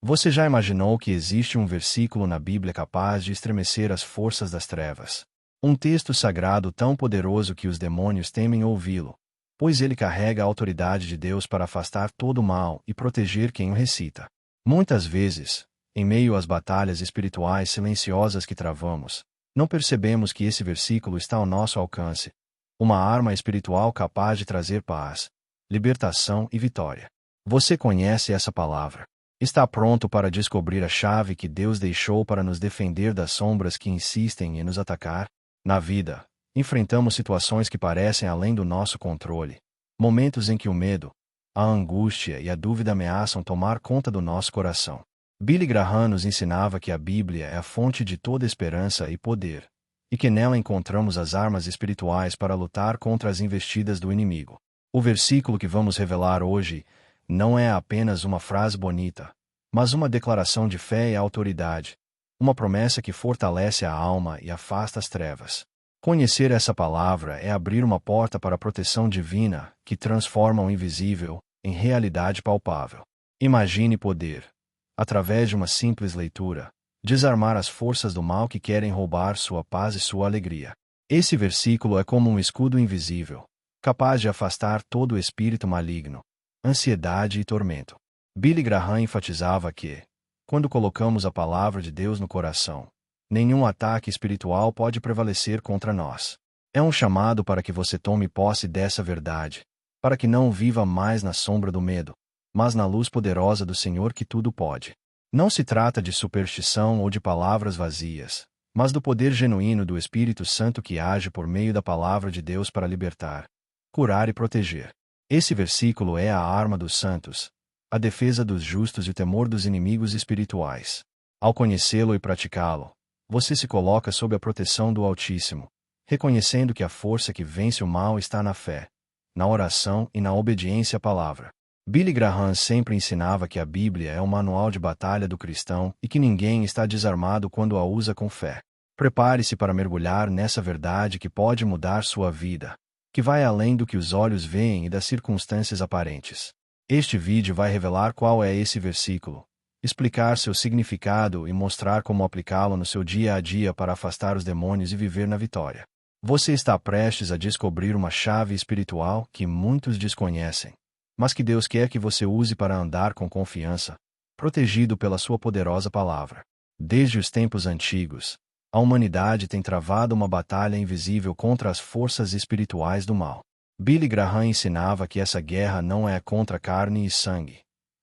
Você já imaginou que existe um versículo na Bíblia capaz de estremecer as forças das trevas? Um texto sagrado tão poderoso que os demônios temem ouvi-lo, pois ele carrega a autoridade de Deus para afastar todo o mal e proteger quem o recita. Muitas vezes, em meio às batalhas espirituais silenciosas que travamos, não percebemos que esse versículo está ao nosso alcance, uma arma espiritual capaz de trazer paz, libertação e vitória. Você conhece essa palavra? Está pronto para descobrir a chave que Deus deixou para nos defender das sombras que insistem em nos atacar? Na vida, enfrentamos situações que parecem além do nosso controle, momentos em que o medo, a angústia e a dúvida ameaçam tomar conta do nosso coração. Billy Graham nos ensinava que a Bíblia é a fonte de toda esperança e poder, e que nela encontramos as armas espirituais para lutar contra as investidas do inimigo. O versículo que vamos revelar hoje não é apenas uma frase bonita, mas uma declaração de fé e autoridade, uma promessa que fortalece a alma e afasta as trevas. Conhecer essa palavra é abrir uma porta para a proteção divina que transforma o invisível em realidade palpável. Imagine poder, através de uma simples leitura, desarmar as forças do mal que querem roubar sua paz e sua alegria. Esse versículo é como um escudo invisível, capaz de afastar todo o espírito maligno, ansiedade e tormento. Billy Graham enfatizava que, quando colocamos a palavra de Deus no coração, nenhum ataque espiritual pode prevalecer contra nós. É um chamado para que você tome posse dessa verdade, para que não viva mais na sombra do medo, mas na luz poderosa do Senhor que tudo pode. Não se trata de superstição ou de palavras vazias, mas do poder genuíno do Espírito Santo que age por meio da palavra de Deus para libertar, curar e proteger. Esse versículo é a arma dos santos, a defesa dos justos e o temor dos inimigos espirituais. Ao conhecê-lo e praticá-lo, você se coloca sob a proteção do Altíssimo, reconhecendo que a força que vence o mal está na fé, na oração e na obediência à palavra. Billy Graham sempre ensinava que a Bíblia é um manual de batalha do cristão e que ninguém está desarmado quando a usa com fé. Prepare-se para mergulhar nessa verdade que pode mudar sua vida, que vai além do que os olhos veem e das circunstâncias aparentes. Este vídeo vai revelar qual é esse versículo, explicar seu significado e mostrar como aplicá-lo no seu dia a dia para afastar os demônios e viver na vitória. Você está prestes a descobrir uma chave espiritual que muitos desconhecem, mas que Deus quer que você use para andar com confiança, protegido pela sua poderosa palavra. Desde os tempos antigos, a humanidade tem travado uma batalha invisível contra as forças espirituais do mal. Billy Graham ensinava que essa guerra não é contra carne e sangue,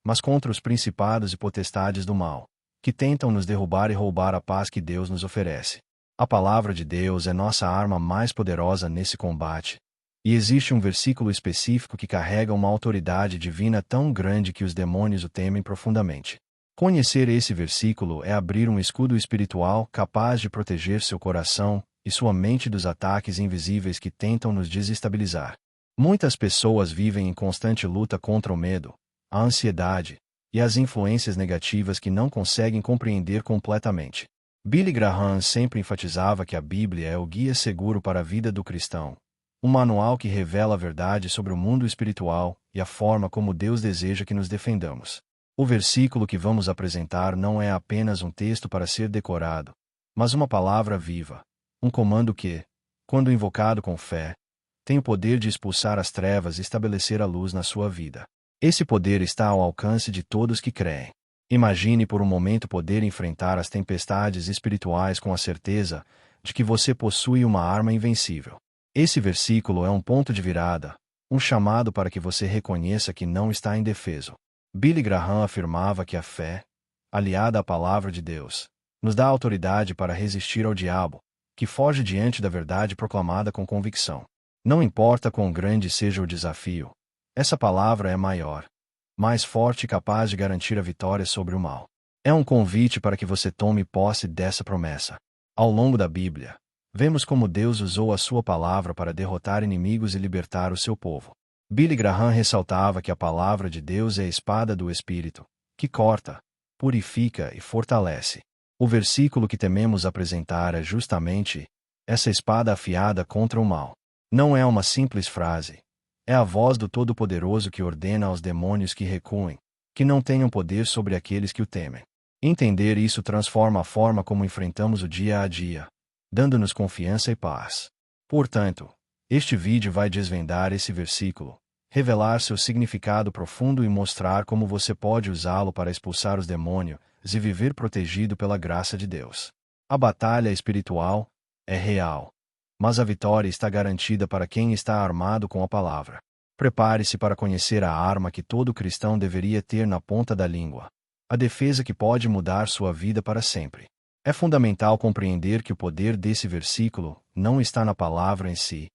mas contra os principados e potestades do mal, que tentam nos derrubar e roubar a paz que Deus nos oferece. A palavra de Deus é nossa arma mais poderosa nesse combate, e existe um versículo específico que carrega uma autoridade divina tão grande que os demônios o temem profundamente. Conhecer esse versículo é abrir um escudo espiritual capaz de proteger seu coração e sua mente dos ataques invisíveis que tentam nos desestabilizar. Muitas pessoas vivem em constante luta contra o medo, a ansiedade e as influências negativas que não conseguem compreender completamente. Billy Graham sempre enfatizava que a Bíblia é o guia seguro para a vida do cristão, um manual que revela a verdade sobre o mundo espiritual e a forma como Deus deseja que nos defendamos. O versículo que vamos apresentar não é apenas um texto para ser decorado, mas uma palavra viva, um comando que, quando invocado com fé, tem o poder de expulsar as trevas e estabelecer a luz na sua vida. Esse poder está ao alcance de todos que creem. Imagine por um momento poder enfrentar as tempestades espirituais com a certeza de que você possui uma arma invencível. Esse versículo é um ponto de virada, um chamado para que você reconheça que não está indefeso. Billy Graham afirmava que a fé, aliada à palavra de Deus, nos dá autoridade para resistir ao diabo, que foge diante da verdade proclamada com convicção. Não importa quão grande seja o desafio, essa palavra é maior, mais forte e capaz de garantir a vitória sobre o mal. É um convite para que você tome posse dessa promessa. Ao longo da Bíblia, vemos como Deus usou a sua palavra para derrotar inimigos e libertar o seu povo. Billy Graham ressaltava que a palavra de Deus é a espada do Espírito, que corta, purifica e fortalece. O versículo que tememos apresentar é justamente essa espada afiada contra o mal. Não é uma simples frase. É a voz do Todo-Poderoso que ordena aos demônios que recuem, que não tenham poder sobre aqueles que o temem. Entender isso transforma a forma como enfrentamos o dia a dia, dando-nos confiança e paz. Portanto, este vídeo vai desvendar esse versículo, revelar seu significado profundo e mostrar como você pode usá-lo para expulsar os demônios e viver protegido pela graça de Deus. A batalha espiritual é real, mas a vitória está garantida para quem está armado com a palavra. Prepare-se para conhecer a arma que todo cristão deveria ter na ponta da língua, a defesa que pode mudar sua vida para sempre. É fundamental compreender que o poder desse versículo não está na palavra em si,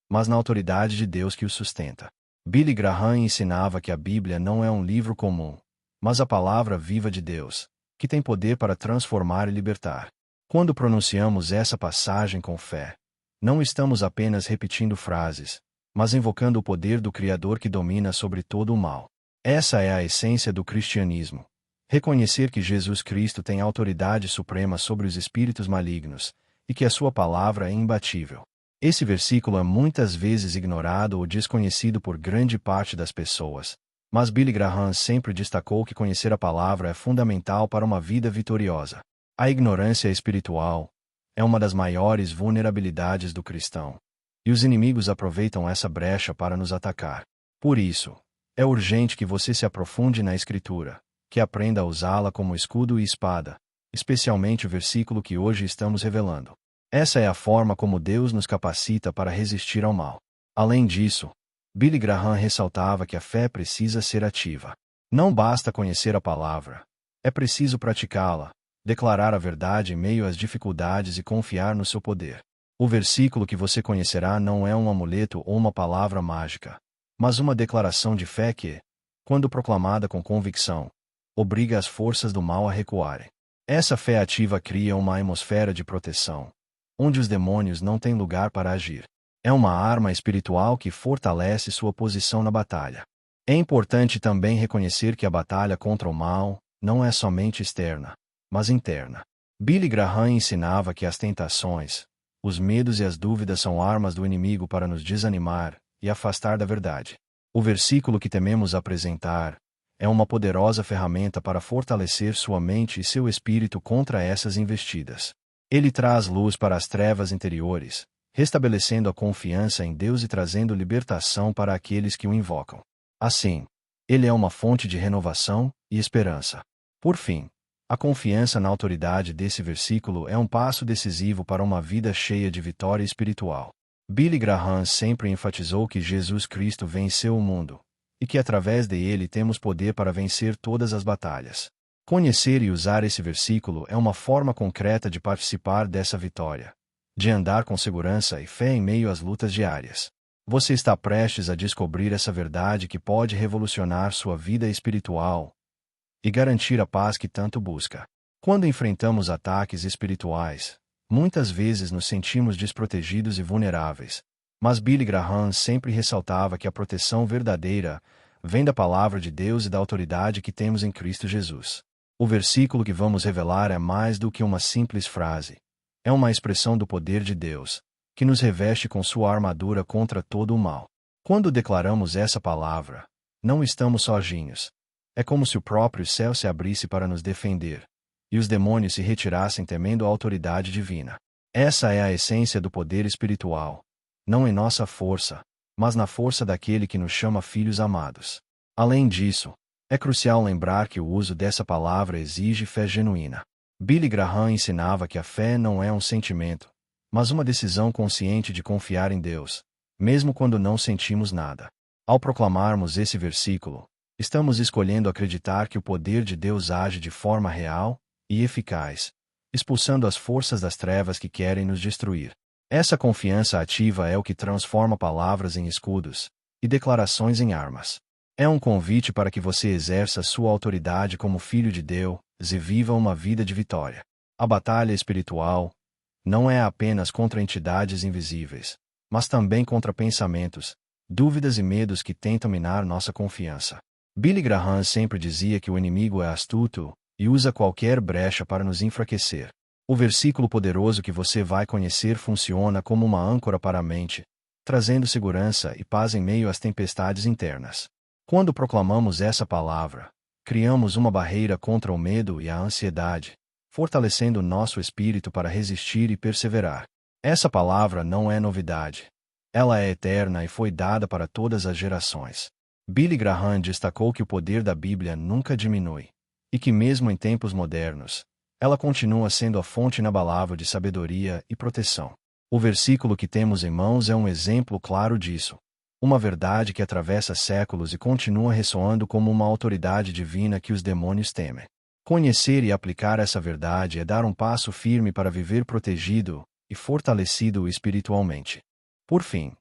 mas na autoridade de Deus que o sustenta. Billy Graham ensinava que a Bíblia não é um livro comum, mas a palavra viva de Deus, que tem poder para transformar e libertar. Quando pronunciamos essa passagem com fé, não estamos apenas repetindo frases, mas invocando o poder do Criador que domina sobre todo o mal. Essa é a essência do cristianismo. Reconhecer que Jesus Cristo tem autoridade suprema sobre os espíritos malignos, e que a sua palavra é imbatível. Esse versículo é muitas vezes ignorado ou desconhecido por grande parte das pessoas, mas Billy Graham sempre destacou que conhecer a palavra é fundamental para uma vida vitoriosa. A ignorância espiritual é uma das maiores vulnerabilidades do cristão, e os inimigos aproveitam essa brecha para nos atacar. Por isso, é urgente que você se aprofunde na Escritura, que aprenda a usá-la como escudo e espada, especialmente o versículo que hoje estamos revelando. Essa é a forma como Deus nos capacita para resistir ao mal. Além disso, Billy Graham ressaltava que a fé precisa ser ativa. Não basta conhecer a palavra, é preciso praticá-la, declarar a verdade em meio às dificuldades e confiar no seu poder. O versículo que você conhecerá não é um amuleto ou uma palavra mágica, mas uma declaração de fé que, quando proclamada com convicção, obriga as forças do mal a recuarem. Essa fé ativa cria uma atmosfera de proteção, onde os demônios não têm lugar para agir. É uma arma espiritual que fortalece sua posição na batalha. É importante também reconhecer que a batalha contra o mal não é somente externa, mas interna. Billy Graham ensinava que as tentações, os medos e as dúvidas são armas do inimigo para nos desanimar e afastar da verdade. O versículo que tememos apresentar é uma poderosa ferramenta para fortalecer sua mente e seu espírito contra essas investidas. Ele traz luz para as trevas interiores, restabelecendo a confiança em Deus e trazendo libertação para aqueles que o invocam. Assim, ele é uma fonte de renovação e esperança. Por fim, a confiança na autoridade desse versículo é um passo decisivo para uma vida cheia de vitória espiritual. Billy Graham sempre enfatizou que Jesus Cristo venceu o mundo, e que através dele temos poder para vencer todas as batalhas. Conhecer e usar esse versículo é uma forma concreta de participar dessa vitória, de andar com segurança e fé em meio às lutas diárias. Você está prestes a descobrir essa verdade que pode revolucionar sua vida espiritual e garantir a paz que tanto busca. Quando enfrentamos ataques espirituais, muitas vezes nos sentimos desprotegidos e vulneráveis, mas Billy Graham sempre ressaltava que a proteção verdadeira vem da palavra de Deus e da autoridade que temos em Cristo Jesus. O versículo que vamos revelar é mais do que uma simples frase. É uma expressão do poder de Deus, que nos reveste com sua armadura contra todo o mal. Quando declaramos essa palavra, não estamos sozinhos. É como se o próprio céu se abrisse para nos defender, e os demônios se retirassem temendo a autoridade divina. Essa é a essência do poder espiritual, não em nossa força, mas na força daquele que nos chama filhos amados. Além disso, é crucial lembrar que o uso dessa palavra exige fé genuína. Billy Graham ensinava que a fé não é um sentimento, mas uma decisão consciente de confiar em Deus, mesmo quando não sentimos nada. Ao proclamarmos esse versículo, estamos escolhendo acreditar que o poder de Deus age de forma real e eficaz, expulsando as forças das trevas que querem nos destruir. Essa confiança ativa é o que transforma palavras em escudos e declarações em armas. É um convite para que você exerça sua autoridade como filho de Deus e viva uma vida de vitória. A batalha espiritual não é apenas contra entidades invisíveis, mas também contra pensamentos, dúvidas e medos que tentam minar nossa confiança. Billy Graham sempre dizia que o inimigo é astuto e usa qualquer brecha para nos enfraquecer. O versículo poderoso que você vai conhecer funciona como uma âncora para a mente, trazendo segurança e paz em meio às tempestades internas. Quando proclamamos essa palavra, criamos uma barreira contra o medo e a ansiedade, fortalecendo nosso espírito para resistir e perseverar. Essa palavra não é novidade. Ela é eterna e foi dada para todas as gerações. Billy Graham destacou que o poder da Bíblia nunca diminui, e que mesmo em tempos modernos, ela continua sendo a fonte inabalável de sabedoria e proteção. O versículo que temos em mãos é um exemplo claro disso. Uma verdade que atravessa séculos e continua ressoando como uma autoridade divina que os demônios temem. Conhecer e aplicar essa verdade é dar um passo firme para viver protegido e fortalecido espiritualmente. Por fim,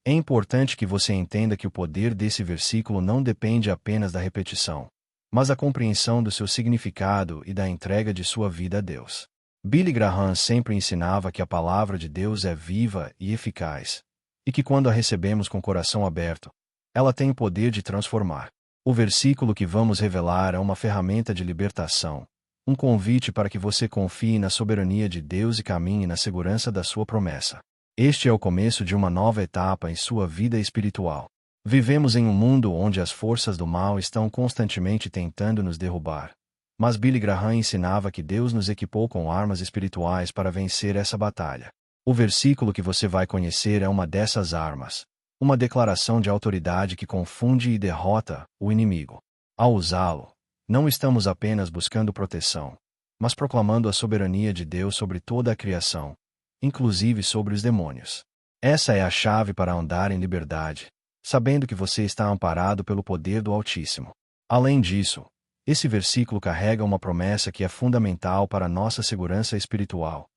é importante que você entenda que o poder desse versículo não depende apenas da repetição, mas da compreensão do seu significado e da entrega de sua vida a Deus. Billy Graham sempre ensinava que a palavra de Deus é viva e eficaz, e que quando a recebemos com o coração aberto, ela tem o poder de transformar. O versículo que vamos revelar é uma ferramenta de libertação, um convite para que você confie na soberania de Deus e caminhe na segurança da sua promessa. Este é o começo de uma nova etapa em sua vida espiritual. Vivemos em um mundo onde as forças do mal estão constantemente tentando nos derrubar. Mas Billy Graham ensinava que Deus nos equipou com armas espirituais para vencer essa batalha. O versículo que você vai conhecer é uma dessas armas, uma declaração de autoridade que confunde e derrota o inimigo. Ao usá-lo, não estamos apenas buscando proteção, mas proclamando a soberania de Deus sobre toda a criação, inclusive sobre os demônios. Essa é a chave para andar em liberdade, sabendo que você está amparado pelo poder do Altíssimo. Além disso, esse versículo carrega uma promessa que é fundamental para nossa segurança espiritual,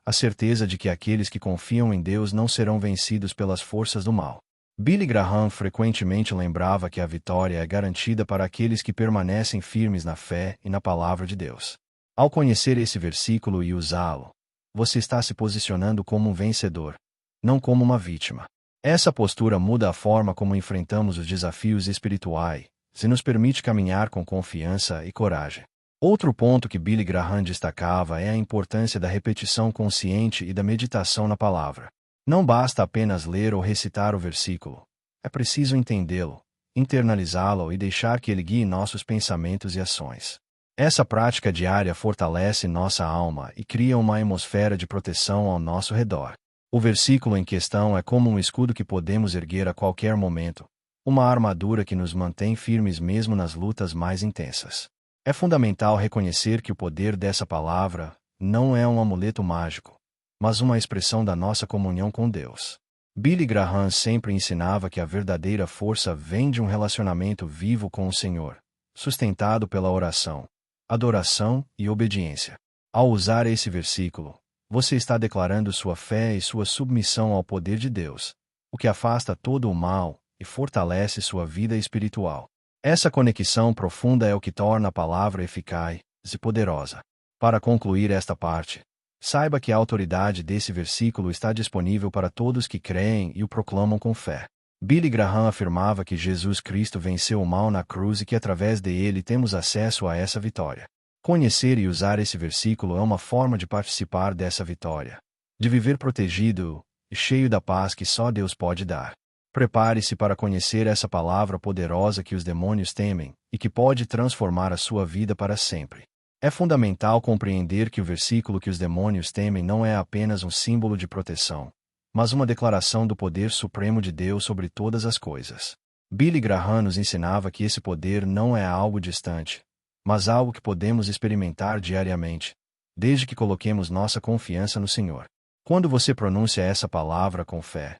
a certeza de que aqueles que confiam em Deus não serão vencidos pelas forças do mal. Billy Graham frequentemente lembrava que a vitória é garantida para aqueles que permanecem firmes na fé e na palavra de Deus. Ao conhecer esse versículo e usá-lo, você está se posicionando como um vencedor, não como uma vítima. Essa postura muda a forma como enfrentamos os desafios espirituais e nos permite caminhar com confiança e coragem. Outro ponto que Billy Graham destacava é a importância da repetição consciente e da meditação na palavra. Não basta apenas ler ou recitar o versículo. É preciso entendê-lo, internalizá-lo e deixar que ele guie nossos pensamentos e ações. Essa prática diária fortalece nossa alma e cria uma atmosfera de proteção ao nosso redor. O versículo em questão é como um escudo que podemos erguer a qualquer momento, uma armadura que nos mantém firmes mesmo nas lutas mais intensas. É fundamental reconhecer que o poder dessa palavra não é um amuleto mágico, mas uma expressão da nossa comunhão com Deus. Billy Graham sempre ensinava que a verdadeira força vem de um relacionamento vivo com o Senhor, sustentado pela oração, adoração e obediência. Ao usar esse versículo, você está declarando sua fé e sua submissão ao poder de Deus, o que afasta todo o mal e fortalece sua vida espiritual. Essa conexão profunda é o que torna a palavra eficaz e poderosa. Para concluir esta parte, saiba que a autoridade desse versículo está disponível para todos que creem e o proclamam com fé. Billy Graham afirmava que Jesus Cristo venceu o mal na cruz e que através dele temos acesso a essa vitória. Conhecer e usar esse versículo é uma forma de participar dessa vitória, de viver protegido e cheio da paz que só Deus pode dar. Prepare-se para conhecer essa palavra poderosa que os demônios temem e que pode transformar a sua vida para sempre. É fundamental compreender que o versículo que os demônios temem não é apenas um símbolo de proteção, mas uma declaração do poder supremo de Deus sobre todas as coisas. Billy Graham nos ensinava que esse poder não é algo distante, mas algo que podemos experimentar diariamente, desde que coloquemos nossa confiança no Senhor. Quando você pronuncia essa palavra com fé,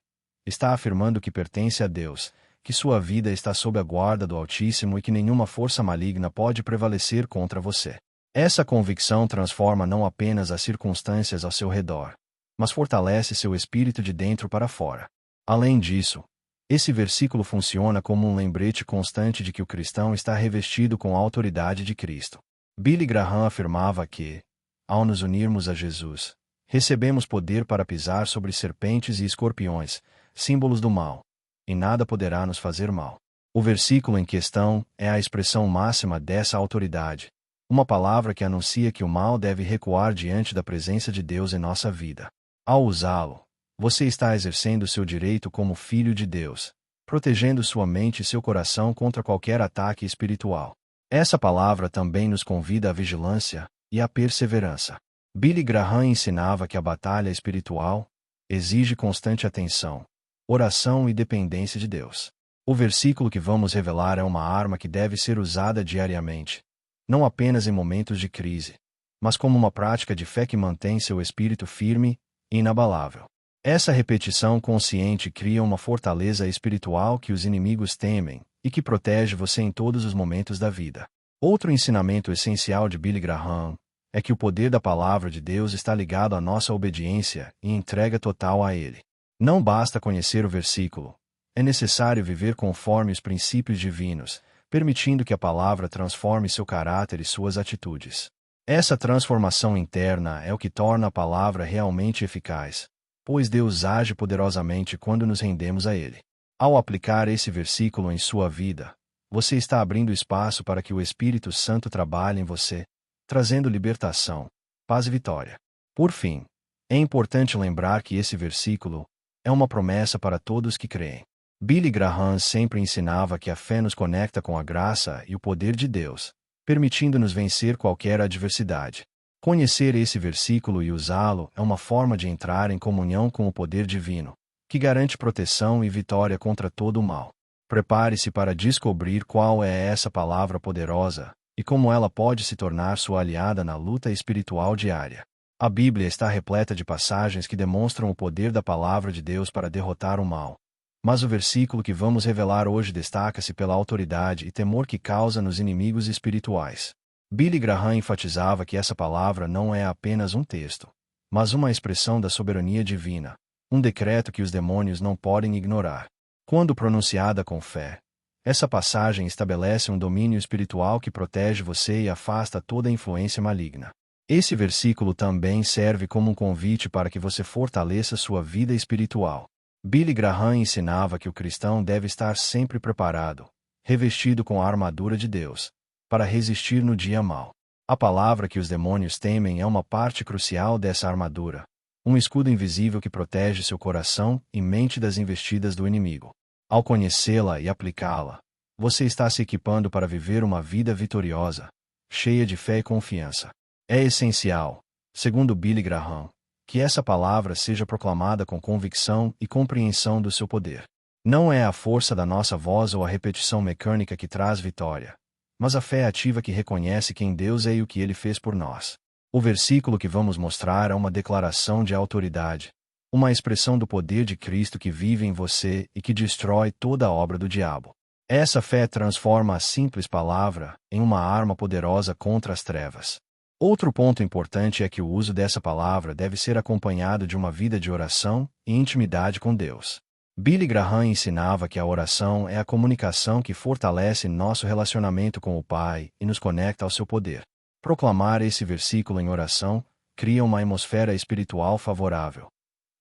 está afirmando que pertence a Deus, que sua vida está sob a guarda do Altíssimo e que nenhuma força maligna pode prevalecer contra você. Essa convicção transforma não apenas as circunstâncias ao seu redor, mas fortalece seu espírito de dentro para fora. Além disso, esse versículo funciona como um lembrete constante de que o cristão está revestido com a autoridade de Cristo. Billy Graham afirmava que, ao nos unirmos a Jesus, recebemos poder para pisar sobre serpentes e escorpiões, símbolos do mal, e nada poderá nos fazer mal. O versículo em questão é a expressão máxima dessa autoridade, uma palavra que anuncia que o mal deve recuar diante da presença de Deus em nossa vida. Ao usá-lo, você está exercendo seu direito como filho de Deus, protegendo sua mente e seu coração contra qualquer ataque espiritual. Essa palavra também nos convida à vigilância e à perseverança. Billy Graham ensinava que a batalha espiritual exige constante atenção, oração e dependência de Deus. O versículo que vamos revelar é uma arma que deve ser usada diariamente, não apenas em momentos de crise, mas como uma prática de fé que mantém seu espírito firme e inabalável. Essa repetição consciente cria uma fortaleza espiritual que os inimigos temem e que protege você em todos os momentos da vida. Outro ensinamento essencial de Billy Graham é que o poder da palavra de Deus está ligado à nossa obediência e entrega total a Ele. Não basta conhecer o versículo, é necessário viver conforme os princípios divinos, permitindo que a palavra transforme seu caráter e suas atitudes. Essa transformação interna é o que torna a palavra realmente eficaz, pois Deus age poderosamente quando nos rendemos a Ele. Ao aplicar esse versículo em sua vida, você está abrindo espaço para que o Espírito Santo trabalhe em você, trazendo libertação, paz e vitória. Por fim, é importante lembrar que esse versículo é uma promessa para todos que creem. Billy Graham sempre ensinava que a fé nos conecta com a graça e o poder de Deus, permitindo-nos vencer qualquer adversidade. Conhecer esse versículo e usá-lo é uma forma de entrar em comunhão com o poder divino, que garante proteção e vitória contra todo o mal. Prepare-se para descobrir qual é essa palavra poderosa e como ela pode se tornar sua aliada na luta espiritual diária. A Bíblia está repleta de passagens que demonstram o poder da palavra de Deus para derrotar o mal. Mas o versículo que vamos revelar hoje destaca-se pela autoridade e temor que causa nos inimigos espirituais. Billy Graham enfatizava que essa palavra não é apenas um texto, mas uma expressão da soberania divina, um decreto que os demônios não podem ignorar. Quando pronunciada com fé, essa passagem estabelece um domínio espiritual que protege você e afasta toda influência maligna. Esse versículo também serve como um convite para que você fortaleça sua vida espiritual. Billy Graham ensinava que o cristão deve estar sempre preparado, revestido com a armadura de Deus, para resistir no dia mau. A palavra que os demônios temem é uma parte crucial dessa armadura, um escudo invisível que protege seu coração e mente das investidas do inimigo. Ao conhecê-la e aplicá-la, você está se equipando para viver uma vida vitoriosa, cheia de fé e confiança. É essencial, segundo Billy Graham, que essa palavra seja proclamada com convicção e compreensão do seu poder. Não é a força da nossa voz ou a repetição mecânica que traz vitória, mas a fé ativa que reconhece quem Deus é e o que Ele fez por nós. O versículo que vamos mostrar é uma declaração de autoridade, uma expressão do poder de Cristo que vive em você e que destrói toda a obra do diabo. Essa fé transforma a simples palavra em uma arma poderosa contra as trevas. Outro ponto importante é que o uso dessa palavra deve ser acompanhado de uma vida de oração e intimidade com Deus. Billy Graham ensinava que a oração é a comunicação que fortalece nosso relacionamento com o Pai e nos conecta ao seu poder. Proclamar esse versículo em oração cria uma atmosfera espiritual favorável,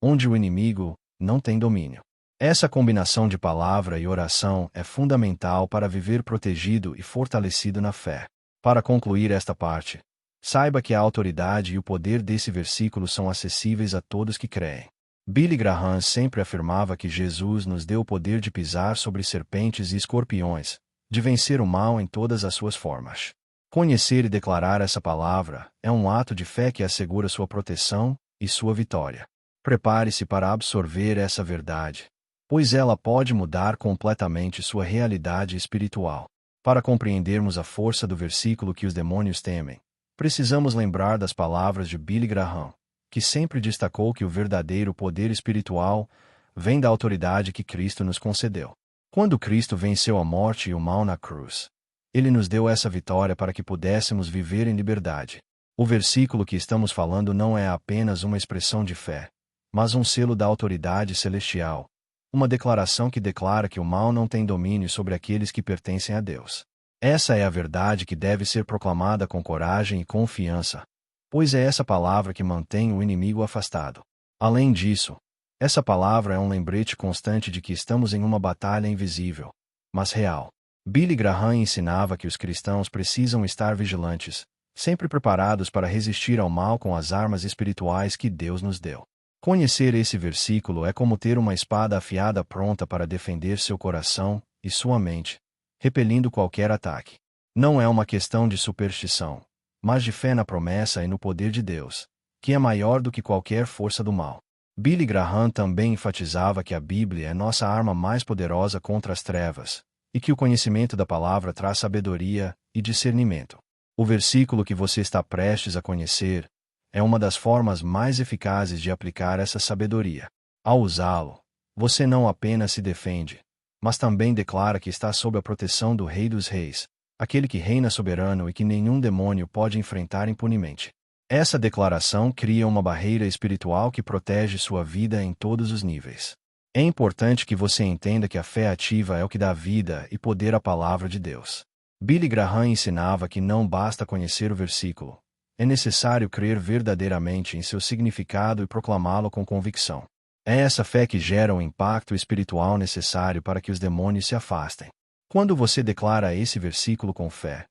onde o inimigo não tem domínio. Essa combinação de palavra e oração é fundamental para viver protegido e fortalecido na fé. Para concluir esta parte, saiba que a autoridade e o poder desse versículo são acessíveis a todos que creem. Billy Graham sempre afirmava que Jesus nos deu o poder de pisar sobre serpentes e escorpiões, de vencer o mal em todas as suas formas. Conhecer e declarar essa palavra é um ato de fé que assegura sua proteção e sua vitória. Prepare-se para absorver essa verdade, pois ela pode mudar completamente sua realidade espiritual. Para compreendermos a força do versículo que os demônios temem, precisamos lembrar das palavras de Billy Graham, que sempre destacou que o verdadeiro poder espiritual vem da autoridade que Cristo nos concedeu. Quando Cristo venceu a morte e o mal na cruz, Ele nos deu essa vitória para que pudéssemos viver em liberdade. O versículo que estamos falando não é apenas uma expressão de fé, mas um selo da autoridade celestial, uma declaração que declara que o mal não tem domínio sobre aqueles que pertencem a Deus. Essa é a verdade que deve ser proclamada com coragem e confiança, pois é essa palavra que mantém o inimigo afastado. Além disso, essa palavra é um lembrete constante de que estamos em uma batalha invisível, mas real. Billy Graham ensinava que os cristãos precisam estar vigilantes, sempre preparados para resistir ao mal com as armas espirituais que Deus nos deu. Conhecer esse versículo é como ter uma espada afiada pronta para defender seu coração e sua mente, repelindo qualquer ataque. Não é uma questão de superstição, mas de fé na promessa e no poder de Deus, que é maior do que qualquer força do mal. Billy Graham também enfatizava que a Bíblia é nossa arma mais poderosa contra as trevas, e que o conhecimento da palavra traz sabedoria e discernimento. O versículo que você está prestes a conhecer é uma das formas mais eficazes de aplicar essa sabedoria. Ao usá-lo, você não apenas se defende, mas também declara que está sob a proteção do Rei dos Reis, aquele que reina soberano e que nenhum demônio pode enfrentar impunemente. Essa declaração cria uma barreira espiritual que protege sua vida em todos os níveis. É importante que você entenda que a fé ativa é o que dá vida e poder à palavra de Deus. Billy Graham ensinava que não basta conhecer o versículo, é necessário crer verdadeiramente em seu significado e proclamá-lo com convicção. É essa fé que gera o impacto espiritual necessário para que os demônios se afastem. Quando você declara esse versículo com fé,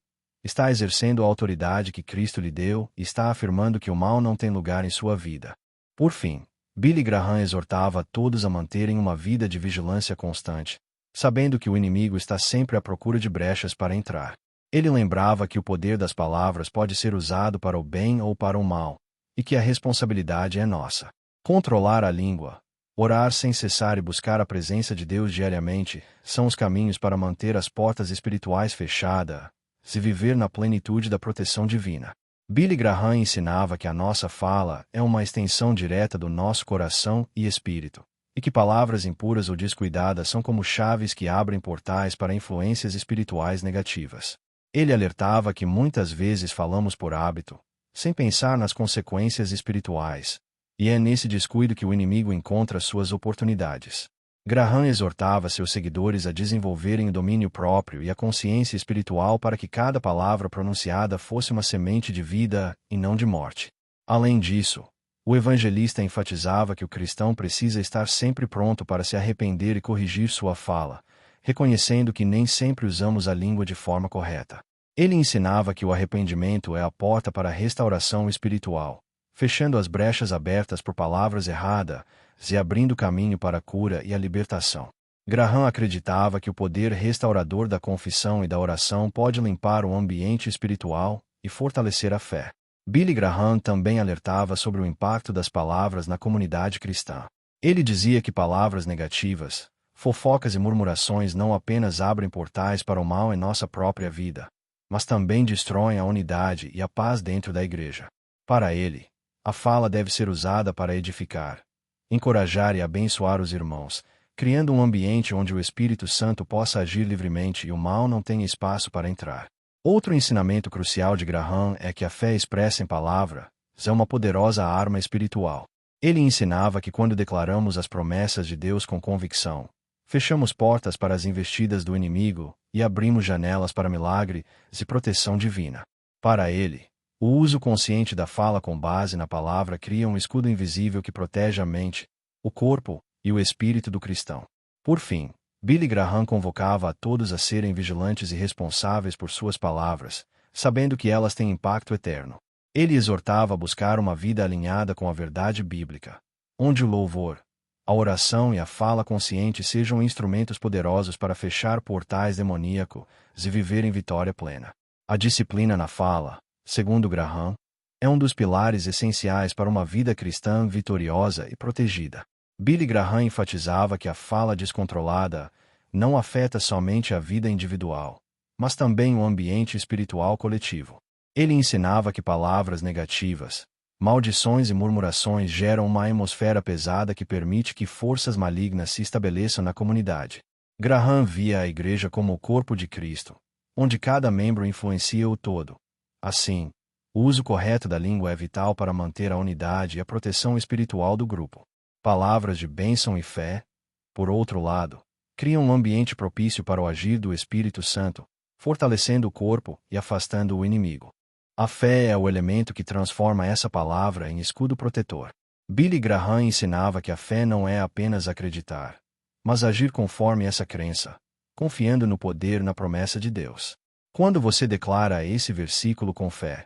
está exercendo a autoridade que Cristo lhe deu e está afirmando que o mal não tem lugar em sua vida. Por fim, Billy Graham exortava a todos a manterem uma vida de vigilância constante, sabendo que o inimigo está sempre à procura de brechas para entrar. Ele lembrava que o poder das palavras pode ser usado para o bem ou para o mal, e que a responsabilidade é nossa. Controlar a língua, orar sem cessar e buscar a presença de Deus diariamente são os caminhos para manter as portas espirituais fechadas e viver na plenitude da proteção divina. Billy Graham ensinava que a nossa fala é uma extensão direta do nosso coração e espírito, e que palavras impuras ou descuidadas são como chaves que abrem portais para influências espirituais negativas. Ele alertava que muitas vezes falamos por hábito, sem pensar nas consequências espirituais, e é nesse descuido que o inimigo encontra suas oportunidades. Graham exortava seus seguidores a desenvolverem o domínio próprio e a consciência espiritual para que cada palavra pronunciada fosse uma semente de vida e não de morte. Além disso, o evangelista enfatizava que o cristão precisa estar sempre pronto para se arrepender e corrigir sua fala, reconhecendo que nem sempre usamos a língua de forma correta. Ele ensinava que o arrependimento é a porta para a restauração espiritual, fechando as brechas abertas por palavras erradas e abrindo caminho para a cura e a libertação. Graham acreditava que o poder restaurador da confissão e da oração pode limpar o ambiente espiritual e fortalecer a fé. Billy Graham também alertava sobre o impacto das palavras na comunidade cristã. Ele dizia que palavras negativas, fofocas e murmurações não apenas abrem portais para o mal em nossa própria vida, mas também destroem a unidade e a paz dentro da igreja. Para ele, a fala deve ser usada para edificar, encorajar e abençoar os irmãos, criando um ambiente onde o Espírito Santo possa agir livremente e o mal não tenha espaço para entrar. Outro ensinamento crucial de Graham é que a fé expressa em palavras é uma poderosa arma espiritual. Ele ensinava que quando declaramos as promessas de Deus com convicção, fechamos portas para as investidas do inimigo e abrimos janelas para milagres e proteção divina. Para ele, o uso consciente da fala com base na palavra cria um escudo invisível que protege a mente, o corpo e o espírito do cristão. Por fim, Billy Graham convocava a todos a serem vigilantes e responsáveis por suas palavras, sabendo que elas têm impacto eterno. Ele exortava a buscar uma vida alinhada com a verdade bíblica, onde o louvor, a oração e a fala consciente sejam instrumentos poderosos para fechar portais demoníacos e viver em vitória plena. A disciplina na fala, segundo Graham, é um dos pilares essenciais para uma vida cristã vitoriosa e protegida. Billy Graham enfatizava que a fala descontrolada não afeta somente a vida individual, mas também o ambiente espiritual coletivo. Ele ensinava que palavras negativas, maldições e murmurações geram uma atmosfera pesada que permite que forças malignas se estabeleçam na comunidade. Graham via a igreja como o corpo de Cristo, onde cada membro influencia o todo. Assim, o uso correto da língua é vital para manter a unidade e a proteção espiritual do grupo. Palavras de bênção e fé, por outro lado, criam um ambiente propício para o agir do Espírito Santo, fortalecendo o corpo e afastando o inimigo. A fé é o elemento que transforma essa palavra em escudo protetor. Billy Graham ensinava que a fé não é apenas acreditar, mas agir conforme essa crença, confiando no poder e na promessa de Deus. Quando você declara esse versículo com fé,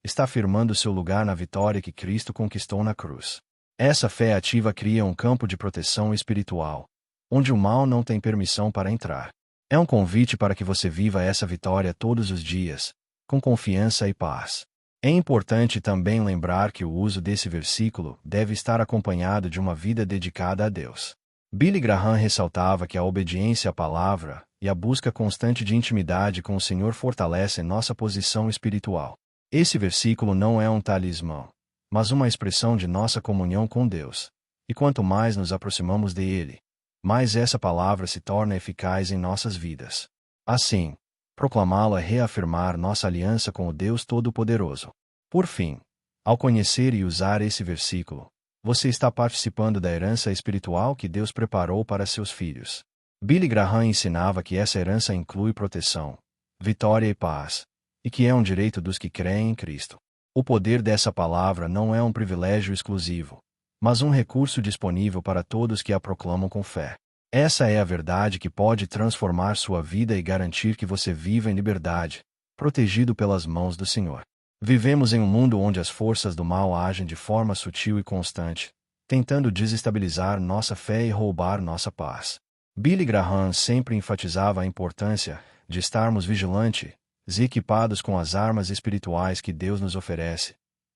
está afirmando seu lugar na vitória que Cristo conquistou na cruz. Essa fé ativa cria um campo de proteção espiritual, onde o mal não tem permissão para entrar. É um convite para que você viva essa vitória todos os dias, com confiança e paz. É importante também lembrar que o uso desse versículo deve estar acompanhado de uma vida dedicada a Deus. Billy Graham ressaltava que a obediência à palavra e a busca constante de intimidade com o Senhor fortalecem nossa posição espiritual. Esse versículo não é um talismã, mas uma expressão de nossa comunhão com Deus. E quanto mais nos aproximamos dele, mais essa palavra se torna eficaz em nossas vidas. Assim, proclamá-la é reafirmar nossa aliança com o Deus Todo-Poderoso. Por fim, ao conhecer e usar esse versículo, você está participando da herança espiritual que Deus preparou para seus filhos. Billy Graham ensinava que essa herança inclui proteção, vitória e paz, e que é um direito dos que creem em Cristo. O poder dessa palavra não é um privilégio exclusivo, mas um recurso disponível para todos que a proclamam com fé. Essa é a verdade que pode transformar sua vida e garantir que você viva em liberdade, protegido pelas mãos do Senhor. Vivemos em um mundo onde as forças do mal agem de forma sutil e constante, tentando desestabilizar nossa fé e roubar nossa paz. Billy Graham sempre enfatizava a importância de estarmos vigilantes e equipados com as armas espirituais que Deus nos oferece,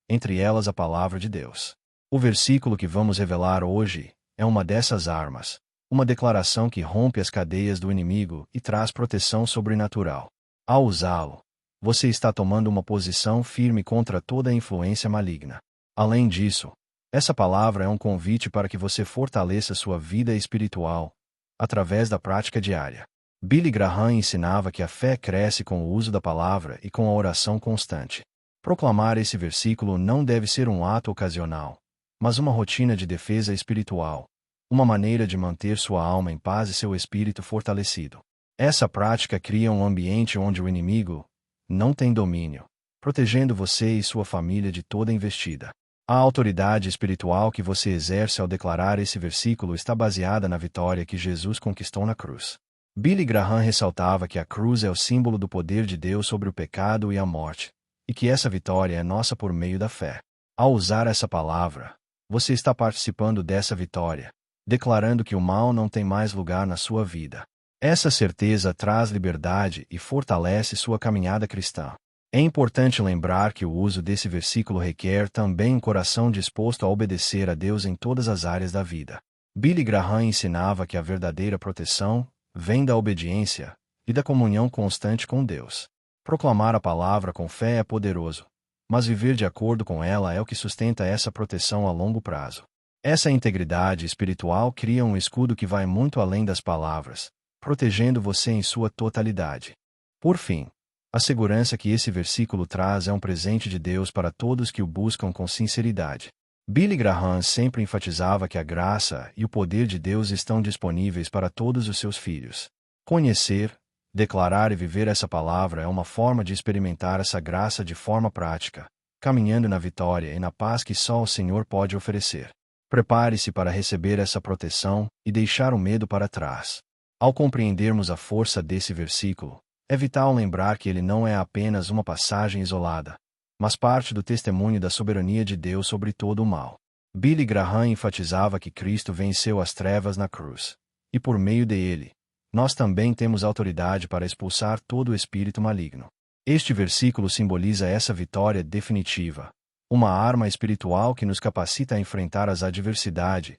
entre elas a palavra de Deus. O versículo que vamos revelar hoje é uma dessas armas, uma declaração que rompe as cadeias do inimigo e traz proteção sobrenatural. Ao usá-lo, você está tomando uma posição firme contra toda a influência maligna. Além disso, essa palavra é um convite para que você fortaleça sua vida espiritual, através da prática diária. Billy Graham ensinava que a fé cresce com o uso da palavra e com a oração constante. Proclamar esse versículo não deve ser um ato ocasional, mas uma rotina de defesa espiritual, uma maneira de manter sua alma em paz e seu espírito fortalecido. Essa prática cria um ambiente onde o inimigo não tem domínio, protegendo você e sua família de toda investida. A autoridade espiritual que você exerce ao declarar esse versículo está baseada na vitória que Jesus conquistou na cruz. Billy Graham ressaltava que a cruz é o símbolo do poder de Deus sobre o pecado e a morte, e que essa vitória é nossa por meio da fé. Ao usar essa palavra, você está participando dessa vitória, declarando que o mal não tem mais lugar na sua vida. Essa certeza traz liberdade e fortalece sua caminhada cristã. É importante lembrar que o uso desse versículo requer também um coração disposto a obedecer a Deus em todas as áreas da vida. Billy Graham ensinava que a verdadeira proteção vem da obediência e da comunhão constante com Deus. Proclamar a palavra com fé é poderoso, mas viver de acordo com ela é o que sustenta essa proteção a longo prazo. Essa integridade espiritual cria um escudo que vai muito além das palavras, protegendo você em sua totalidade. Por fim, a segurança que esse versículo traz é um presente de Deus para todos que o buscam com sinceridade. Billy Graham sempre enfatizava que a graça e o poder de Deus estão disponíveis para todos os seus filhos. Conhecer, declarar e viver essa palavra é uma forma de experimentar essa graça de forma prática, caminhando na vitória e na paz que só o Senhor pode oferecer. Prepare-se para receber essa proteção e deixar o medo para trás. Ao compreendermos a força desse versículo, é vital lembrar que ele não é apenas uma passagem isolada, mas parte do testemunho da soberania de Deus sobre todo o mal. Billy Graham enfatizava que Cristo venceu as trevas na cruz, e por meio dele, nós também temos autoridade para expulsar todo o espírito maligno. Este versículo simboliza essa vitória definitiva, uma arma espiritual que nos capacita a enfrentar as adversidades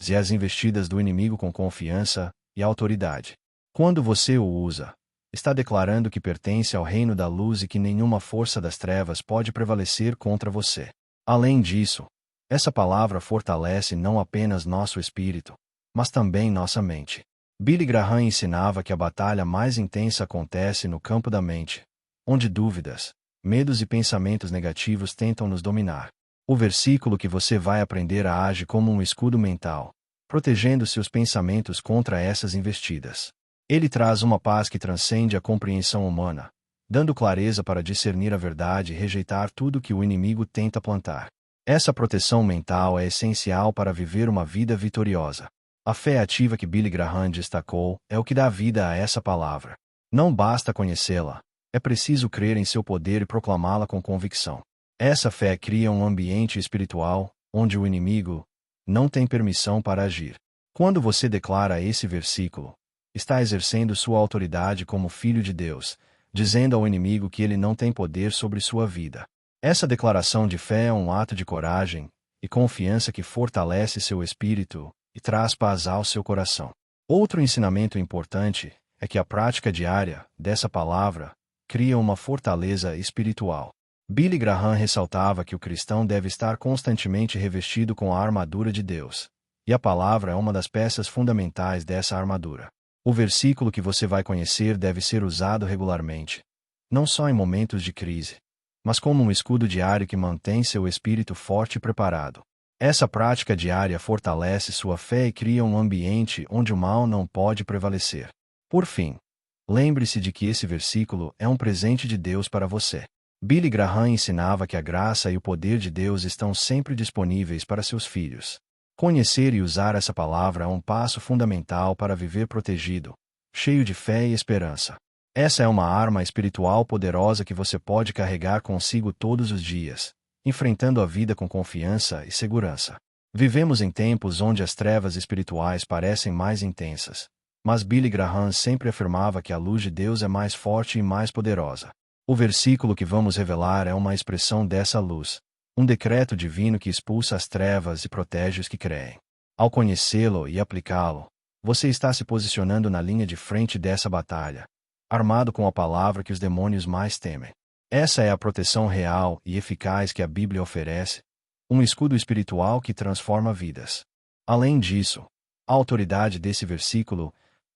e as investidas do inimigo com confiança e autoridade. Quando você o usa, está declarando que pertence ao reino da luz e que nenhuma força das trevas pode prevalecer contra você. Além disso, essa palavra fortalece não apenas nosso espírito, mas também nossa mente. Billy Graham ensinava que a batalha mais intensa acontece no campo da mente, onde dúvidas, medos e pensamentos negativos tentam nos dominar. O versículo que você vai aprender age como um escudo mental, protegendo seus pensamentos contra essas investidas. Ele traz uma paz que transcende a compreensão humana, dando clareza para discernir a verdade e rejeitar tudo que o inimigo tenta plantar. Essa proteção mental é essencial para viver uma vida vitoriosa. A fé ativa que Billy Graham destacou é o que dá vida a essa palavra. Não basta conhecê-la, é preciso crer em seu poder e proclamá-la com convicção. Essa fé cria um ambiente espiritual, onde o inimigo não tem permissão para agir. Quando você declara esse versículo, está exercendo sua autoridade como filho de Deus, dizendo ao inimigo que ele não tem poder sobre sua vida. Essa declaração de fé é um ato de coragem e confiança que fortalece seu espírito e traz paz ao seu coração. Outro ensinamento importante é que a prática diária dessa palavra cria uma fortaleza espiritual. Billy Graham ressaltava que o cristão deve estar constantemente revestido com a armadura de Deus, e a palavra é uma das peças fundamentais dessa armadura. O versículo que você vai conhecer deve ser usado regularmente, não só em momentos de crise, mas como um escudo diário que mantém seu espírito forte e preparado. Essa prática diária fortalece sua fé e cria um ambiente onde o mal não pode prevalecer. Por fim, lembre-se de que esse versículo é um presente de Deus para você. Billy Graham ensinava que a graça e o poder de Deus estão sempre disponíveis para seus filhos. Conhecer e usar essa palavra é um passo fundamental para viver protegido, cheio de fé e esperança. Essa é uma arma espiritual poderosa que você pode carregar consigo todos os dias, enfrentando a vida com confiança e segurança. Vivemos em tempos onde as trevas espirituais parecem mais intensas, mas Billy Graham sempre afirmava que a luz de Deus é mais forte e mais poderosa. O versículo que vamos revelar é uma expressão dessa luz, um decreto divino que expulsa as trevas e protege os que creem. Ao conhecê-lo e aplicá-lo, você está se posicionando na linha de frente dessa batalha, armado com a palavra que os demônios mais temem. Essa é a proteção real e eficaz que a Bíblia oferece, um escudo espiritual que transforma vidas. Além disso, a autoridade desse versículo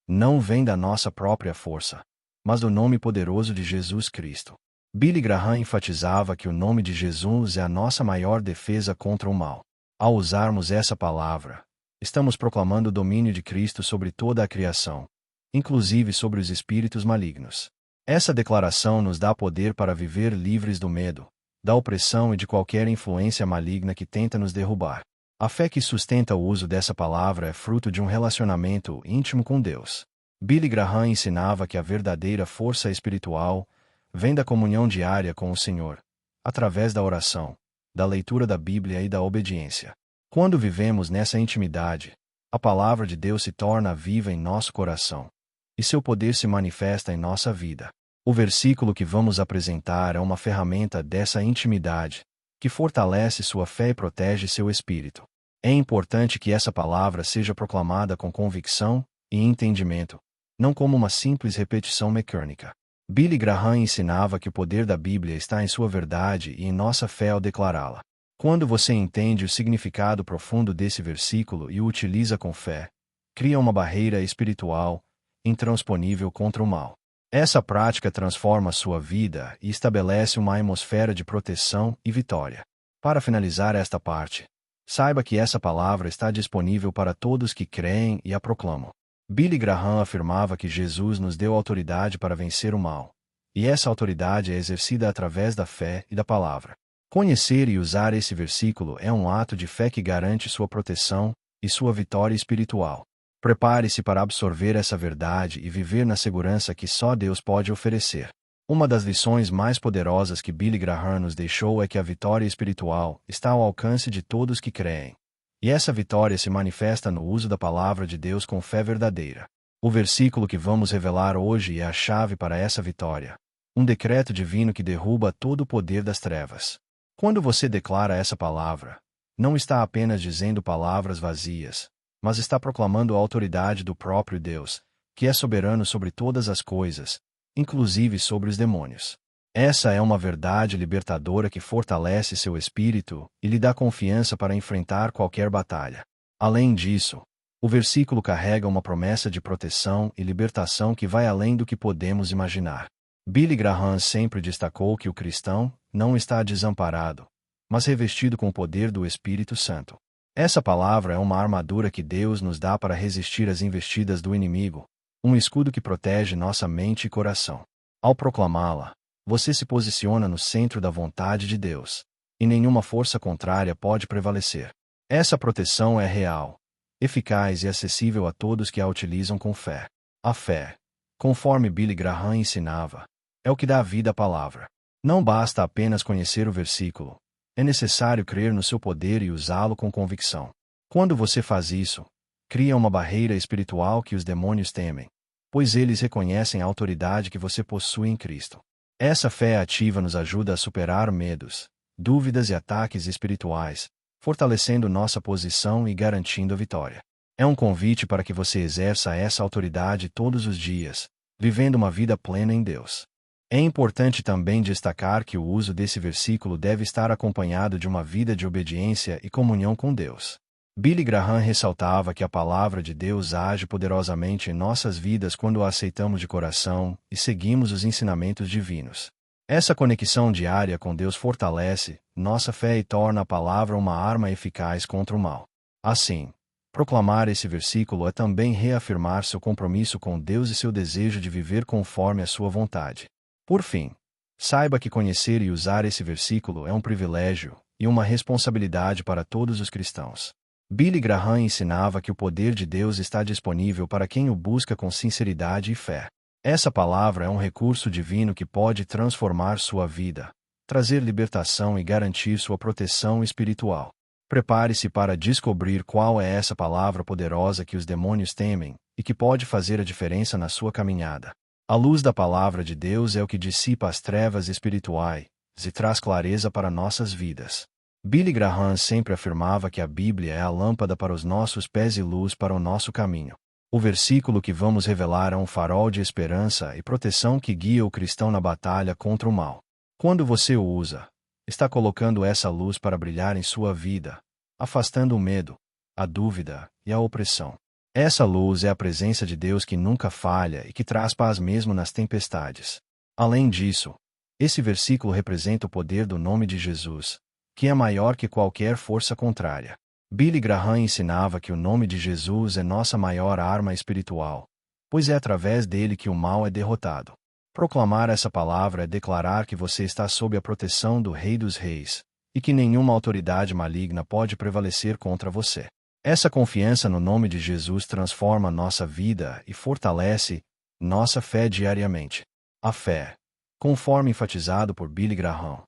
não vem da nossa própria força, mas do nome poderoso de Jesus Cristo. Billy Graham enfatizava que o nome de Jesus é a nossa maior defesa contra o mal. Ao usarmos essa palavra, estamos proclamando o domínio de Cristo sobre toda a criação, inclusive sobre os espíritos malignos. Essa declaração nos dá poder para viver livres do medo, da opressão e de qualquer influência maligna que tenta nos derrubar. A fé que sustenta o uso dessa palavra é fruto de um relacionamento íntimo com Deus. Billy Graham ensinava que a verdadeira força espiritual vem da comunhão diária com o Senhor, através da oração, da leitura da Bíblia e da obediência. Quando vivemos nessa intimidade, a palavra de Deus se torna viva em nosso coração, e seu poder se manifesta em nossa vida. O versículo que vamos apresentar é uma ferramenta dessa intimidade, que fortalece sua fé e protege seu espírito. É importante que essa palavra seja proclamada com convicção e entendimento, não como uma simples repetição mecânica. Billy Graham ensinava que o poder da Bíblia está em sua verdade e em nossa fé ao declará-la. Quando você entende o significado profundo desse versículo e o utiliza com fé, cria uma barreira espiritual intransponível contra o mal. Essa prática transforma sua vida e estabelece uma atmosfera de proteção e vitória. Para finalizar esta parte, saiba que essa palavra está disponível para todos que creem e a proclamam. Billy Graham afirmava que Jesus nos deu autoridade para vencer o mal, e essa autoridade é exercida através da fé e da palavra. Conhecer e usar esse versículo é um ato de fé que garante sua proteção e sua vitória espiritual. Prepare-se para absorver essa verdade e viver na segurança que só Deus pode oferecer. Uma das lições mais poderosas que Billy Graham nos deixou é que a vitória espiritual está ao alcance de todos que creem. E essa vitória se manifesta no uso da palavra de Deus com fé verdadeira. O versículo que vamos revelar hoje é a chave para essa vitória, um decreto divino que derruba todo o poder das trevas. Quando você declara essa palavra, não está apenas dizendo palavras vazias, mas está proclamando a autoridade do próprio Deus, que é soberano sobre todas as coisas, inclusive sobre os demônios. Essa é uma verdade libertadora que fortalece seu espírito e lhe dá confiança para enfrentar qualquer batalha. Além disso, o versículo carrega uma promessa de proteção e libertação que vai além do que podemos imaginar. Billy Graham sempre destacou que o cristão não está desamparado, mas revestido com o poder do Espírito Santo. Essa palavra é uma armadura que Deus nos dá para resistir às investidas do inimigo, um escudo que protege nossa mente e coração. Ao proclamá-la, você se posiciona no centro da vontade de Deus, e nenhuma força contrária pode prevalecer. Essa proteção é real, eficaz e acessível a todos que a utilizam com fé. A fé, conforme Billy Graham ensinava, é o que dá vida à palavra. Não basta apenas conhecer o versículo, é necessário crer no seu poder e usá-lo com convicção. Quando você faz isso, cria uma barreira espiritual que os demônios temem, pois eles reconhecem a autoridade que você possui em Cristo. Essa fé ativa nos ajuda a superar medos, dúvidas e ataques espirituais, fortalecendo nossa posição e garantindo a vitória. É um convite para que você exerça essa autoridade todos os dias, vivendo uma vida plena em Deus. É importante também destacar que o uso desse versículo deve estar acompanhado de uma vida de obediência e comunhão com Deus. Billy Graham ressaltava que a palavra de Deus age poderosamente em nossas vidas quando a aceitamos de coração e seguimos os ensinamentos divinos. Essa conexão diária com Deus fortalece nossa fé e torna a palavra uma arma eficaz contra o mal. Assim, proclamar esse versículo é também reafirmar seu compromisso com Deus e seu desejo de viver conforme a sua vontade. Por fim, saiba que conhecer e usar esse versículo é um privilégio e uma responsabilidade para todos os cristãos. Billy Graham ensinava que o poder de Deus está disponível para quem o busca com sinceridade e fé. Essa palavra é um recurso divino que pode transformar sua vida, trazer libertação e garantir sua proteção espiritual. Prepare-se para descobrir qual é essa palavra poderosa que os demônios temem e que pode fazer a diferença na sua caminhada. A luz da palavra de Deus é o que dissipa as trevas espirituais e traz clareza para nossas vidas. Billy Graham sempre afirmava que a Bíblia é a lâmpada para os nossos pés e luz para o nosso caminho. O versículo que vamos revelar é um farol de esperança e proteção que guia o cristão na batalha contra o mal. Quando você o usa, está colocando essa luz para brilhar em sua vida, afastando o medo, a dúvida e a opressão. Essa luz é a presença de Deus que nunca falha e que traz paz mesmo nas tempestades. Além disso, esse versículo representa o poder do nome de Jesus, que é maior que qualquer força contrária. Billy Graham ensinava que o nome de Jesus é nossa maior arma espiritual, pois é através dele que o mal é derrotado. Proclamar essa palavra é declarar que você está sob a proteção do Rei dos Reis, e que nenhuma autoridade maligna pode prevalecer contra você. Essa confiança no nome de Jesus transforma nossa vida e fortalece nossa fé diariamente. A fé, conforme enfatizado por Billy Graham,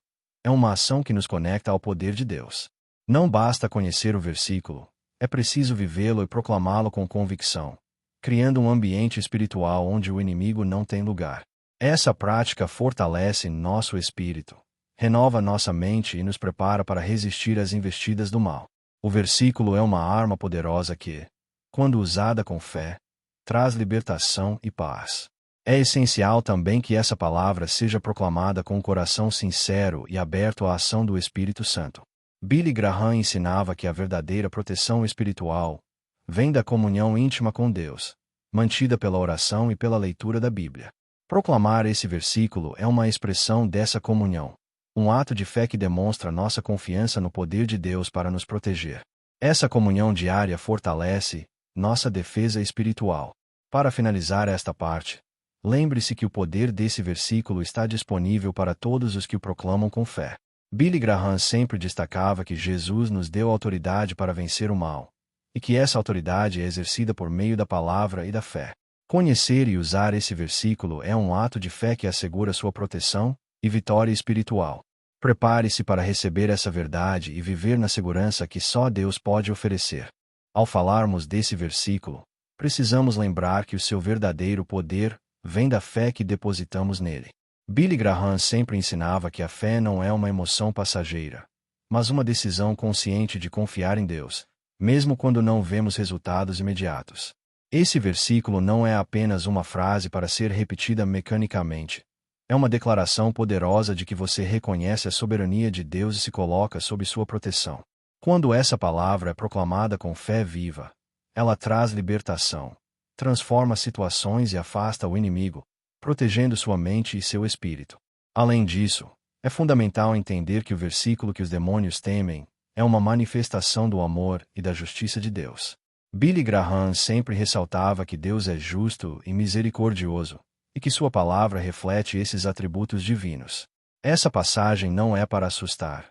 é uma ação que nos conecta ao poder de Deus. Não basta conhecer o versículo, é preciso vivê-lo e proclamá-lo com convicção, criando um ambiente espiritual onde o inimigo não tem lugar. Essa prática fortalece nosso espírito, renova nossa mente e nos prepara para resistir às investidas do mal. O versículo é uma arma poderosa que, quando usada com fé, traz libertação e paz. É essencial também que essa palavra seja proclamada com um coração sincero e aberto à ação do Espírito Santo. Billy Graham ensinava que a verdadeira proteção espiritual vem da comunhão íntima com Deus, mantida pela oração e pela leitura da Bíblia. Proclamar esse versículo é uma expressão dessa comunhão, um ato de fé que demonstra nossa confiança no poder de Deus para nos proteger. Essa comunhão diária fortalece nossa defesa espiritual. Para finalizar esta parte, lembre-se que o poder desse versículo está disponível para todos os que o proclamam com fé. Billy Graham sempre destacava que Jesus nos deu autoridade para vencer o mal, e que essa autoridade é exercida por meio da palavra e da fé. Conhecer e usar esse versículo é um ato de fé que assegura sua proteção e vitória espiritual. Prepare-se para receber essa verdade e viver na segurança que só Deus pode oferecer. Ao falarmos desse versículo, precisamos lembrar que o seu verdadeiro poder vem da fé que depositamos nele. Billy Graham sempre ensinava que a fé não é uma emoção passageira, mas uma decisão consciente de confiar em Deus, mesmo quando não vemos resultados imediatos. Esse versículo não é apenas uma frase para ser repetida mecanicamente. É uma declaração poderosa de que você reconhece a soberania de Deus e se coloca sob sua proteção. Quando essa palavra é proclamada com fé viva, ela traz libertação, transforma situações e afasta o inimigo, protegendo sua mente e seu espírito. Além disso, é fundamental entender que o versículo que os demônios temem é uma manifestação do amor e da justiça de Deus. Billy Graham sempre ressaltava que Deus é justo e misericordioso, e que sua palavra reflete esses atributos divinos. Essa passagem não é para assustar,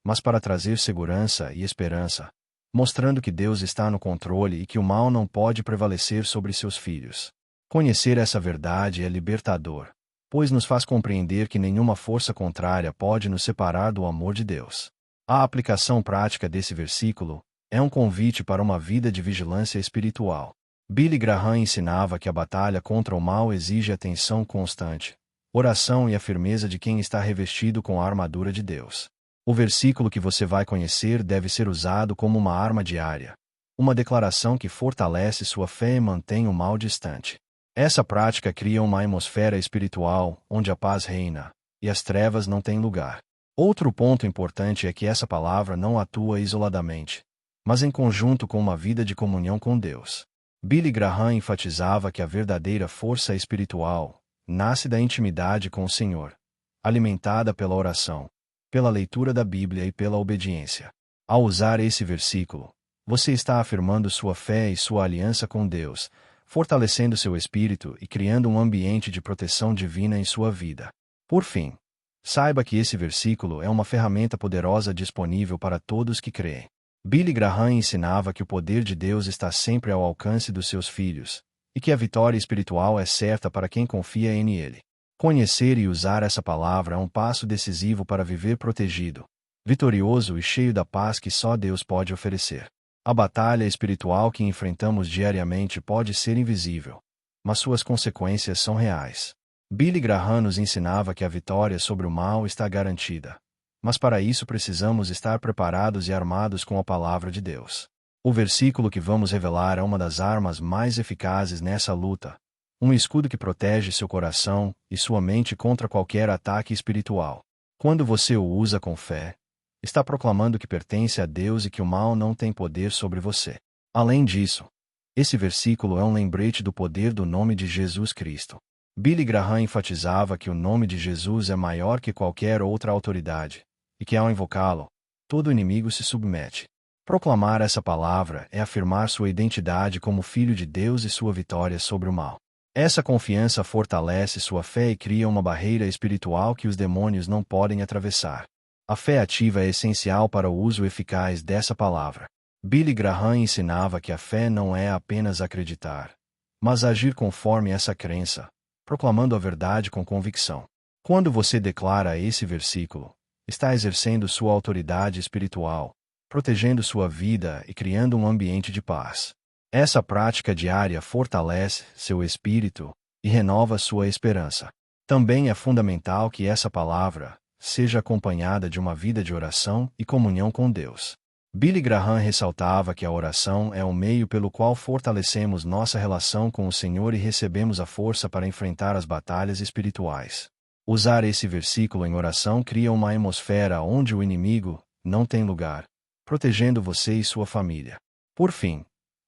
mas para trazer segurança e esperança, mostrando que Deus está no controle e que o mal não pode prevalecer sobre seus filhos. Conhecer essa verdade é libertador, pois nos faz compreender que nenhuma força contrária pode nos separar do amor de Deus. A aplicação prática desse versículo é um convite para uma vida de vigilância espiritual. Billy Graham ensinava que a batalha contra o mal exige atenção constante, oração e a firmeza de quem está revestido com a armadura de Deus. O versículo que você vai conhecer deve ser usado como uma arma diária, uma declaração que fortalece sua fé e mantém o mal distante. Essa prática cria uma atmosfera espiritual, onde a paz reina, e as trevas não têm lugar. Outro ponto importante é que essa palavra não atua isoladamente, mas em conjunto com uma vida de comunhão com Deus. Billy Graham enfatizava que a verdadeira força espiritual nasce da intimidade com o Senhor, alimentada pela oração, pela leitura da Bíblia e pela obediência. Ao usar esse versículo, você está afirmando sua fé e sua aliança com Deus, fortalecendo seu espírito e criando um ambiente de proteção divina em sua vida. Por fim, saiba que esse versículo é uma ferramenta poderosa disponível para todos que creem. Billy Graham ensinava que o poder de Deus está sempre ao alcance dos seus filhos, e que a vitória espiritual é certa para quem confia em Ele. Conhecer e usar essa palavra é um passo decisivo para viver protegido, vitorioso e cheio da paz que só Deus pode oferecer. A batalha espiritual que enfrentamos diariamente pode ser invisível, mas suas consequências são reais. Billy Graham nos ensinava que a vitória sobre o mal está garantida, mas para isso precisamos estar preparados e armados com a palavra de Deus. O versículo que vamos revelar é uma das armas mais eficazes nessa luta, um escudo que protege seu coração e sua mente contra qualquer ataque espiritual. Quando você o usa com fé, está proclamando que pertence a Deus e que o mal não tem poder sobre você. Além disso, esse versículo é um lembrete do poder do nome de Jesus Cristo. Billy Graham enfatizava que o nome de Jesus é maior que qualquer outra autoridade, e que ao invocá-lo, todo inimigo se submete. Proclamar essa palavra é afirmar sua identidade como filho de Deus e sua vitória sobre o mal. Essa confiança fortalece sua fé e cria uma barreira espiritual que os demônios não podem atravessar. A fé ativa é essencial para o uso eficaz dessa palavra. Billy Graham ensinava que a fé não é apenas acreditar, mas agir conforme essa crença, proclamando a verdade com convicção. Quando você declara esse versículo, está exercendo sua autoridade espiritual, protegendo sua vida e criando um ambiente de paz. Essa prática diária fortalece seu espírito e renova sua esperança. Também é fundamental que essa palavra seja acompanhada de uma vida de oração e comunhão com Deus. Billy Graham ressaltava que a oração é o meio pelo qual fortalecemos nossa relação com o Senhor e recebemos a força para enfrentar as batalhas espirituais. Usar esse versículo em oração cria uma atmosfera onde o inimigo não tem lugar, protegendo você e sua família. Por fim,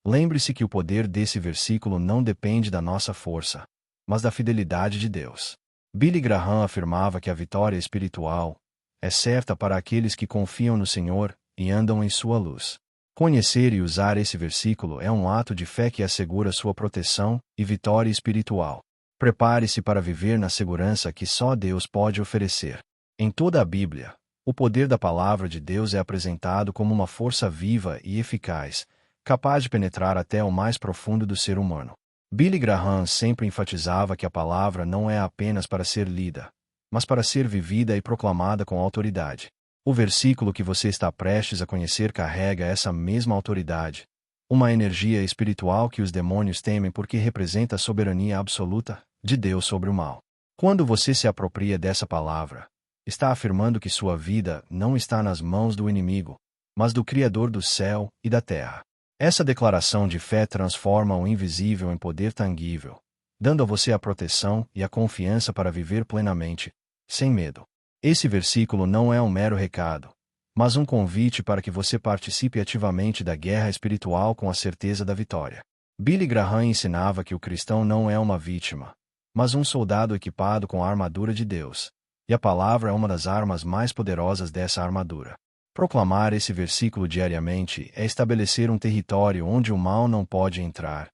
lembre-se que o poder desse versículo não depende da nossa força, mas da fidelidade de Deus. Billy Graham afirmava que a vitória espiritual é certa para aqueles que confiam no Senhor e andam em sua luz. Conhecer e usar esse versículo é um ato de fé que assegura sua proteção e vitória espiritual. Prepare-se para viver na segurança que só Deus pode oferecer. Em toda a Bíblia, o poder da palavra de Deus é apresentado como uma força viva e eficaz, capaz de penetrar até o mais profundo do ser humano. Billy Graham sempre enfatizava que a palavra não é apenas para ser lida, mas para ser vivida e proclamada com autoridade. O versículo que você está prestes a conhecer carrega essa mesma autoridade, uma energia espiritual que os demônios temem porque representa a soberania absoluta de Deus sobre o mal. Quando você se apropria dessa palavra, está afirmando que sua vida não está nas mãos do inimigo, mas do Criador do céu e da terra. Essa declaração de fé transforma o invisível em poder tangível, dando a você a proteção e a confiança para viver plenamente, sem medo. Esse versículo não é um mero recado, mas um convite para que você participe ativamente da guerra espiritual com a certeza da vitória. Billy Graham ensinava que o cristão não é uma vítima, mas um soldado equipado com a armadura de Deus, e a palavra é uma das armas mais poderosas dessa armadura. Proclamar esse versículo diariamente é estabelecer um território onde o mal não pode entrar.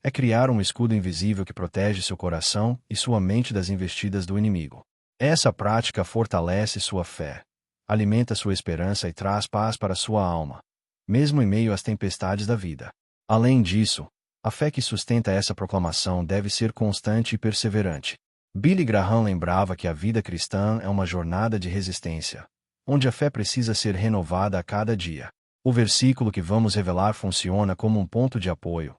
É criar um escudo invisível que protege seu coração e sua mente das investidas do inimigo. Essa prática fortalece sua fé, alimenta sua esperança e traz paz para sua alma, mesmo em meio às tempestades da vida. Além disso, a fé que sustenta essa proclamação deve ser constante e perseverante. Billy Graham lembrava que a vida cristã é uma jornada de resistência, onde a fé precisa ser renovada a cada dia. O versículo que vamos revelar funciona como um ponto de apoio,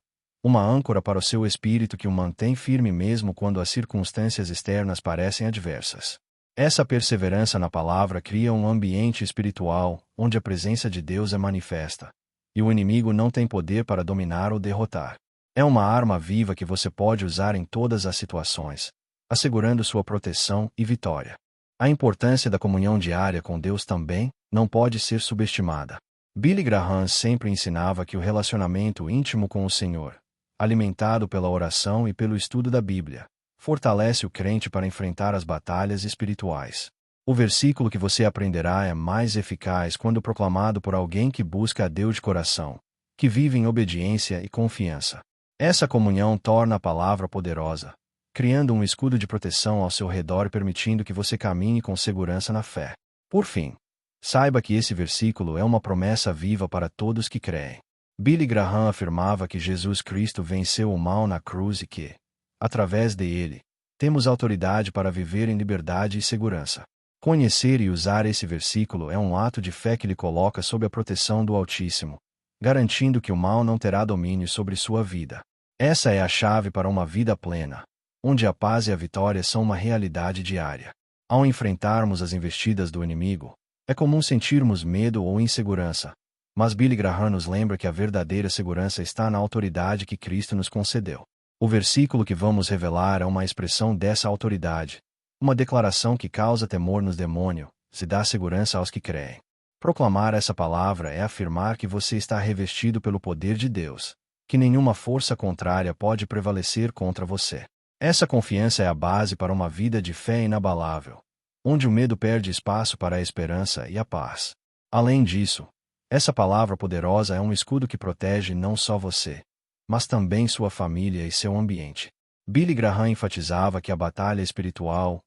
uma âncora para o seu espírito que o mantém firme mesmo quando as circunstâncias externas parecem adversas. Essa perseverança na palavra cria um ambiente espiritual, onde a presença de Deus é manifesta, e o inimigo não tem poder para dominar ou derrotar. É uma arma viva que você pode usar em todas as situações, assegurando sua proteção e vitória. A importância da comunhão diária com Deus também não pode ser subestimada. Billy Graham sempre ensinava que o relacionamento íntimo com o Senhor, alimentado pela oração e pelo estudo da Bíblia, fortalece o crente para enfrentar as batalhas espirituais. O versículo que você aprenderá é mais eficaz quando proclamado por alguém que busca a Deus de coração, que vive em obediência e confiança. Essa comunhão torna a palavra poderosa, criando um escudo de proteção ao seu redor e permitindo que você caminhe com segurança na fé. Por fim, saiba que esse versículo é uma promessa viva para todos que creem. Billy Graham afirmava que Jesus Cristo venceu o mal na cruz e que, através dele, temos autoridade para viver em liberdade e segurança. Conhecer e usar esse versículo é um ato de fé que lhe coloca sob a proteção do Altíssimo, garantindo que o mal não terá domínio sobre sua vida. Essa é a chave para uma vida plena, onde a paz e a vitória são uma realidade diária. Ao enfrentarmos as investidas do inimigo, é comum sentirmos medo ou insegurança, mas Billy Graham nos lembra que a verdadeira segurança está na autoridade que Cristo nos concedeu. O versículo que vamos revelar é uma expressão dessa autoridade, uma declaração que causa temor nos demônios, se dá segurança aos que creem. Proclamar essa palavra é afirmar que você está revestido pelo poder de Deus, que nenhuma força contrária pode prevalecer contra você. Essa confiança é a base para uma vida de fé inabalável, onde o medo perde espaço para a esperança e a paz. Além disso, essa palavra poderosa é um escudo que protege não só você, mas também sua família e seu ambiente. Billy Graham enfatizava que a batalha espiritual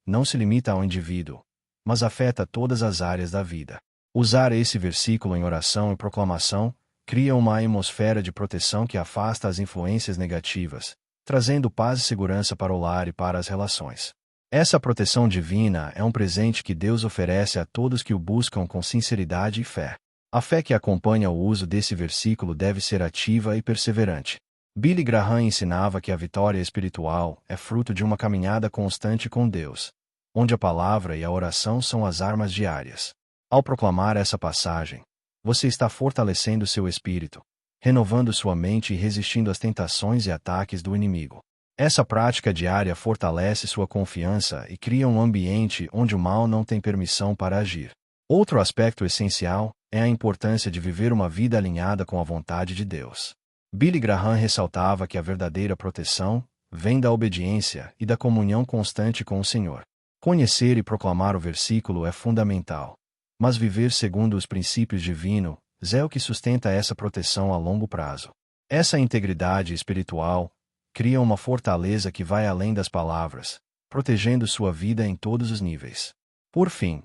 não se limita ao indivíduo, mas afeta todas as áreas da vida. Usar esse versículo em oração e proclamação cria uma atmosfera de proteção que afasta as influências negativas, trazendo paz e segurança para o lar e para as relações. Essa proteção divina é um presente que Deus oferece a todos que o buscam com sinceridade e fé. A fé que acompanha o uso desse versículo deve ser ativa e perseverante. Billy Graham ensinava que a vitória espiritual é fruto de uma caminhada constante com Deus, onde a palavra e a oração são as armas diárias. Ao proclamar essa passagem, você está fortalecendo seu espírito, renovando sua mente e resistindo às tentações e ataques do inimigo. Essa prática diária fortalece sua confiança e cria um ambiente onde o mal não tem permissão para agir. Outro aspecto essencial é a importância de viver uma vida alinhada com a vontade de Deus. Billy Graham ressaltava que a verdadeira proteção vem da obediência e da comunhão constante com o Senhor. Conhecer e proclamar o versículo é fundamental, mas viver segundo os princípios divinos é o que sustenta essa proteção a longo prazo. Essa integridade espiritual cria uma fortaleza que vai além das palavras, protegendo sua vida em todos os níveis. Por fim,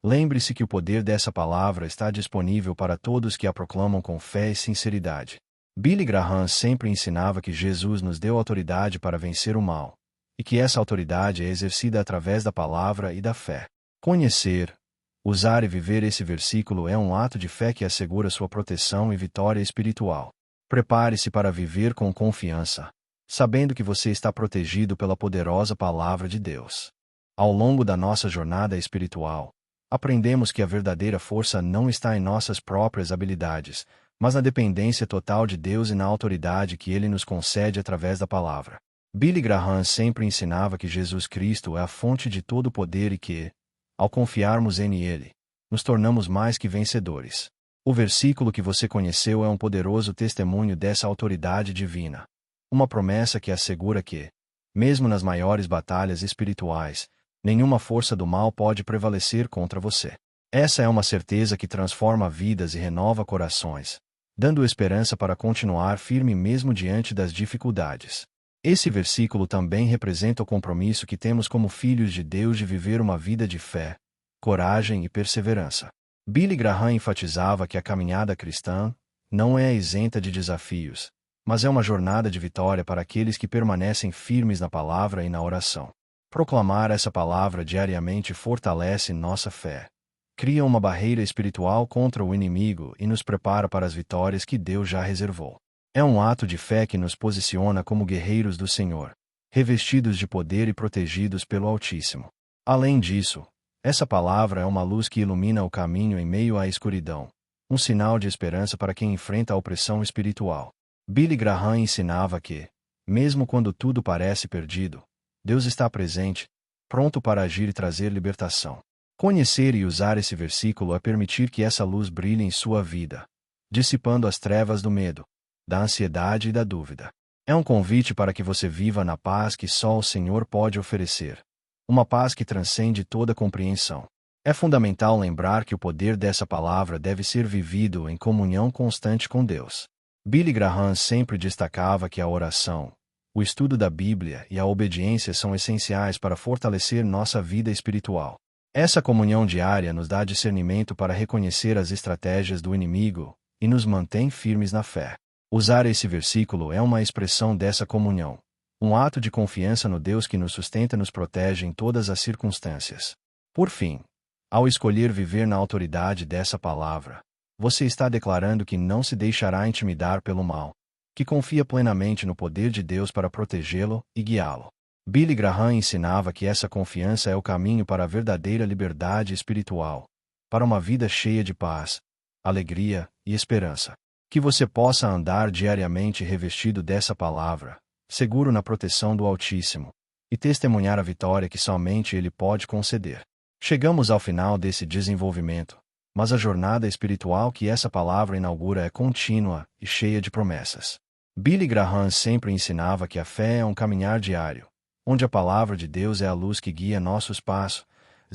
lembre-se que o poder dessa palavra está disponível para todos que a proclamam com fé e sinceridade. Billy Graham sempre ensinava que Jesus nos deu autoridade para vencer o mal, e que essa autoridade é exercida através da palavra e da fé. Conhecer, usar e viver esse versículo é um ato de fé que assegura sua proteção e vitória espiritual. Prepare-se para viver com confiança, sabendo que você está protegido pela poderosa palavra de Deus. Ao longo da nossa jornada espiritual, aprendemos que a verdadeira força não está em nossas próprias habilidades, mas na dependência total de Deus e na autoridade que Ele nos concede através da palavra. Billy Graham sempre ensinava que Jesus Cristo é a fonte de todo poder e que, ao confiarmos em Ele, nos tornamos mais que vencedores. O versículo que você conheceu é um poderoso testemunho dessa autoridade divina. Uma promessa que assegura que, mesmo nas maiores batalhas espirituais, nenhuma força do mal pode prevalecer contra você. Essa é uma certeza que transforma vidas e renova corações, dando esperança para continuar firme mesmo diante das dificuldades. Esse versículo também representa o compromisso que temos como filhos de Deus de viver uma vida de fé, coragem e perseverança. Billy Graham enfatizava que a caminhada cristã não é isenta de desafios, mas é uma jornada de vitória para aqueles que permanecem firmes na palavra e na oração. Proclamar essa palavra diariamente fortalece nossa fé, cria uma barreira espiritual contra o inimigo e nos prepara para as vitórias que Deus já reservou. É um ato de fé que nos posiciona como guerreiros do Senhor, revestidos de poder e protegidos pelo Altíssimo. Além disso, essa palavra é uma luz que ilumina o caminho em meio à escuridão, um sinal de esperança para quem enfrenta a opressão espiritual. Billy Graham ensinava que, mesmo quando tudo parece perdido, Deus está presente, pronto para agir e trazer libertação. Conhecer e usar esse versículo é permitir que essa luz brilhe em sua vida, dissipando as trevas do medo, da ansiedade e da dúvida. É um convite para que você viva na paz que só o Senhor pode oferecer. Uma paz que transcende toda compreensão. É fundamental lembrar que o poder dessa palavra deve ser vivido em comunhão constante com Deus. Billy Graham sempre destacava que a oração, o estudo da Bíblia e a obediência são essenciais para fortalecer nossa vida espiritual. Essa comunhão diária nos dá discernimento para reconhecer as estratégias do inimigo e nos mantém firmes na fé. Usar esse versículo é uma expressão dessa comunhão, um ato de confiança no Deus que nos sustenta e nos protege em todas as circunstâncias. Por fim, ao escolher viver na autoridade dessa palavra, você está declarando que não se deixará intimidar pelo mal, que confia plenamente no poder de Deus para protegê-lo e guiá-lo. Billy Graham ensinava que essa confiança é o caminho para a verdadeira liberdade espiritual, para uma vida cheia de paz, alegria e esperança. Que você possa andar diariamente revestido dessa palavra, seguro na proteção do Altíssimo, e testemunhar a vitória que somente Ele pode conceder. Chegamos ao final desse desenvolvimento, mas a jornada espiritual que essa palavra inaugura é contínua e cheia de promessas. Billy Graham sempre ensinava que a fé é um caminhar diário, onde a palavra de Deus é a luz que guia nossos passos,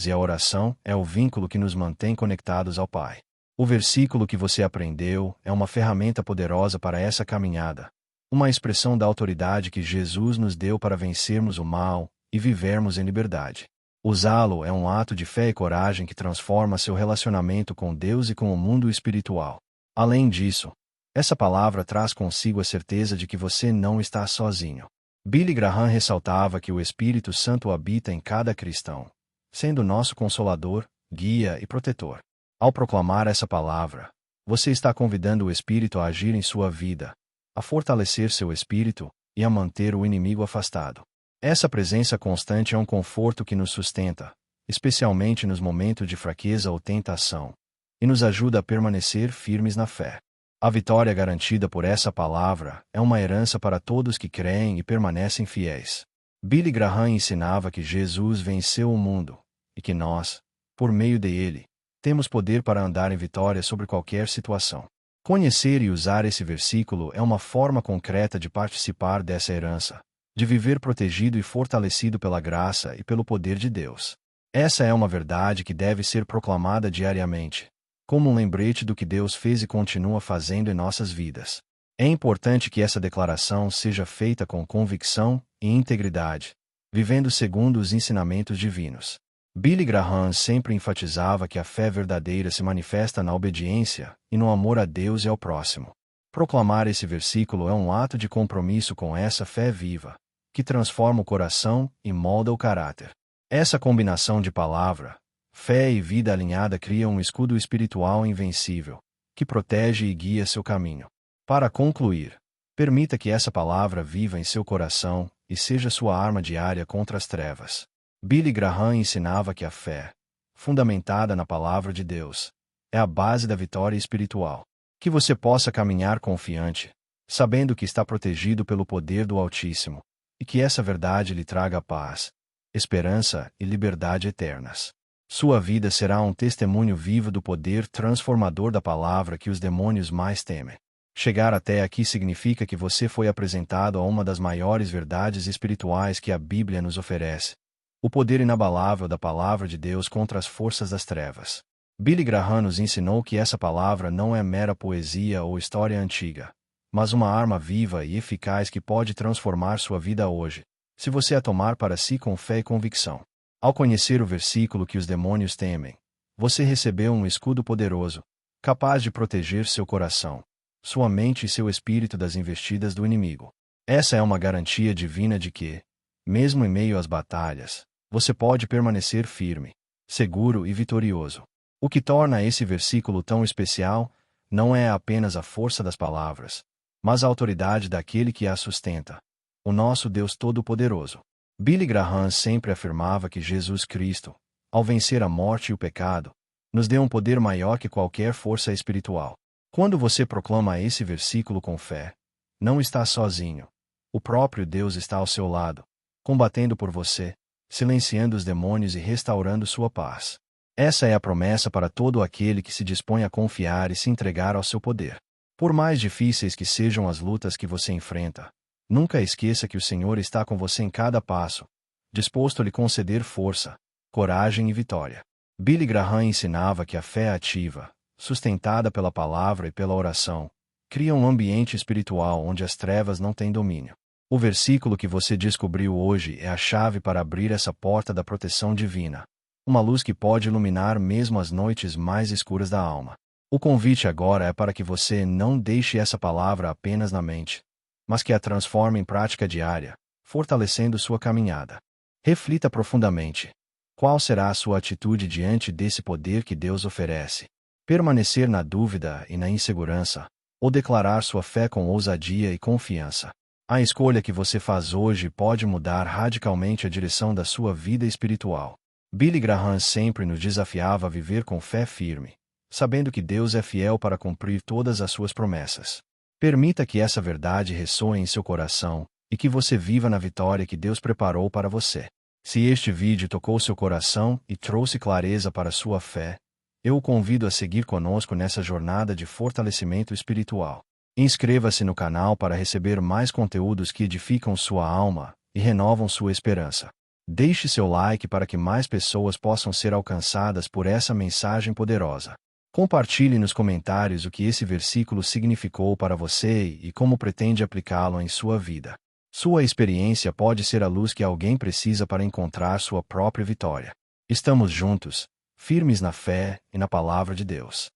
e a oração é o vínculo que nos mantém conectados ao Pai. O versículo que você aprendeu é uma ferramenta poderosa para essa caminhada, uma expressão da autoridade que Jesus nos deu para vencermos o mal e vivermos em liberdade. Usá-lo é um ato de fé e coragem que transforma seu relacionamento com Deus e com o mundo espiritual. Além disso, essa palavra traz consigo a certeza de que você não está sozinho. Billy Graham ressaltava que o Espírito Santo habita em cada cristão, sendo nosso consolador, guia e protetor. Ao proclamar essa palavra, você está convidando o Espírito a agir em sua vida, a fortalecer seu espírito e a manter o inimigo afastado. Essa presença constante é um conforto que nos sustenta, especialmente nos momentos de fraqueza ou tentação, e nos ajuda a permanecer firmes na fé. A vitória garantida por essa palavra é uma herança para todos que creem e permanecem fiéis. Billy Graham ensinava que Jesus venceu o mundo, e que nós, por meio dele, temos poder para andar em vitória sobre qualquer situação. Conhecer e usar esse versículo é uma forma concreta de participar dessa herança, de viver protegido e fortalecido pela graça e pelo poder de Deus. Essa é uma verdade que deve ser proclamada diariamente, como um lembrete do que Deus fez e continua fazendo em nossas vidas. É importante que essa declaração seja feita com convicção e integridade, vivendo segundo os ensinamentos divinos. Billy Graham sempre enfatizava que a fé verdadeira se manifesta na obediência e no amor a Deus e ao próximo. Proclamar esse versículo é um ato de compromisso com essa fé viva, que transforma o coração e molda o caráter. Essa combinação de palavra, fé e vida alinhada cria um escudo espiritual invencível, que protege e guia seu caminho. Para concluir, permita que essa palavra viva em seu coração e seja sua arma diária contra as trevas. Billy Graham ensinava que a fé, fundamentada na palavra de Deus, é a base da vitória espiritual. Que você possa caminhar confiante, sabendo que está protegido pelo poder do Altíssimo, e que essa verdade lhe traga paz, esperança e liberdade eternas. Sua vida será um testemunho vivo do poder transformador da palavra que os demônios mais temem. Chegar até aqui significa que você foi apresentado a uma das maiores verdades espirituais que a Bíblia nos oferece: o poder inabalável da palavra de Deus contra as forças das trevas. Billy Graham nos ensinou que essa palavra não é mera poesia ou história antiga, mas uma arma viva e eficaz que pode transformar sua vida hoje, se você a tomar para si com fé e convicção. Ao conhecer o versículo que os demônios temem, você recebeu um escudo poderoso, capaz de proteger seu coração, sua mente e seu espírito das investidas do inimigo. Essa é uma garantia divina de que, mesmo em meio às batalhas, você pode permanecer firme, seguro e vitorioso. O que torna esse versículo tão especial não é apenas a força das palavras, mas a autoridade daquele que a sustenta, o nosso Deus Todo-Poderoso. Billy Graham sempre afirmava que Jesus Cristo, ao vencer a morte e o pecado, nos deu um poder maior que qualquer força espiritual. Quando você proclama esse versículo com fé, não está sozinho. O próprio Deus está ao seu lado, combatendo por você, silenciando os demônios e restaurando sua paz. Essa é a promessa para todo aquele que se dispõe a confiar e se entregar ao seu poder. Por mais difíceis que sejam as lutas que você enfrenta, nunca esqueça que o Senhor está com você em cada passo, disposto a lhe conceder força, coragem e vitória. Billy Graham ensinava que a fé ativa, sustentada pela palavra e pela oração, cria um ambiente espiritual onde as trevas não têm domínio. O versículo que você descobriu hoje é a chave para abrir essa porta da proteção divina, uma luz que pode iluminar mesmo as noites mais escuras da alma. O convite agora é para que você não deixe essa palavra apenas na mente, mas que a transforme em prática diária, fortalecendo sua caminhada. Reflita profundamente. Qual será a sua atitude diante desse poder que Deus oferece? Permanecer na dúvida e na insegurança, ou declarar sua fé com ousadia e confiança? A escolha que você faz hoje pode mudar radicalmente a direção da sua vida espiritual. Billy Graham sempre nos desafiava a viver com fé firme, sabendo que Deus é fiel para cumprir todas as suas promessas. Permita que essa verdade ressoe em seu coração e que você viva na vitória que Deus preparou para você. Se este vídeo tocou seu coração e trouxe clareza para sua fé, eu o convido a seguir conosco nessa jornada de fortalecimento espiritual. Inscreva-se no canal para receber mais conteúdos que edificam sua alma e renovam sua esperança. Deixe seu like para que mais pessoas possam ser alcançadas por essa mensagem poderosa. Compartilhe nos comentários o que esse versículo significou para você e como pretende aplicá-lo em sua vida. Sua experiência pode ser a luz que alguém precisa para encontrar sua própria vitória. Estamos juntos, firmes na fé e na palavra de Deus.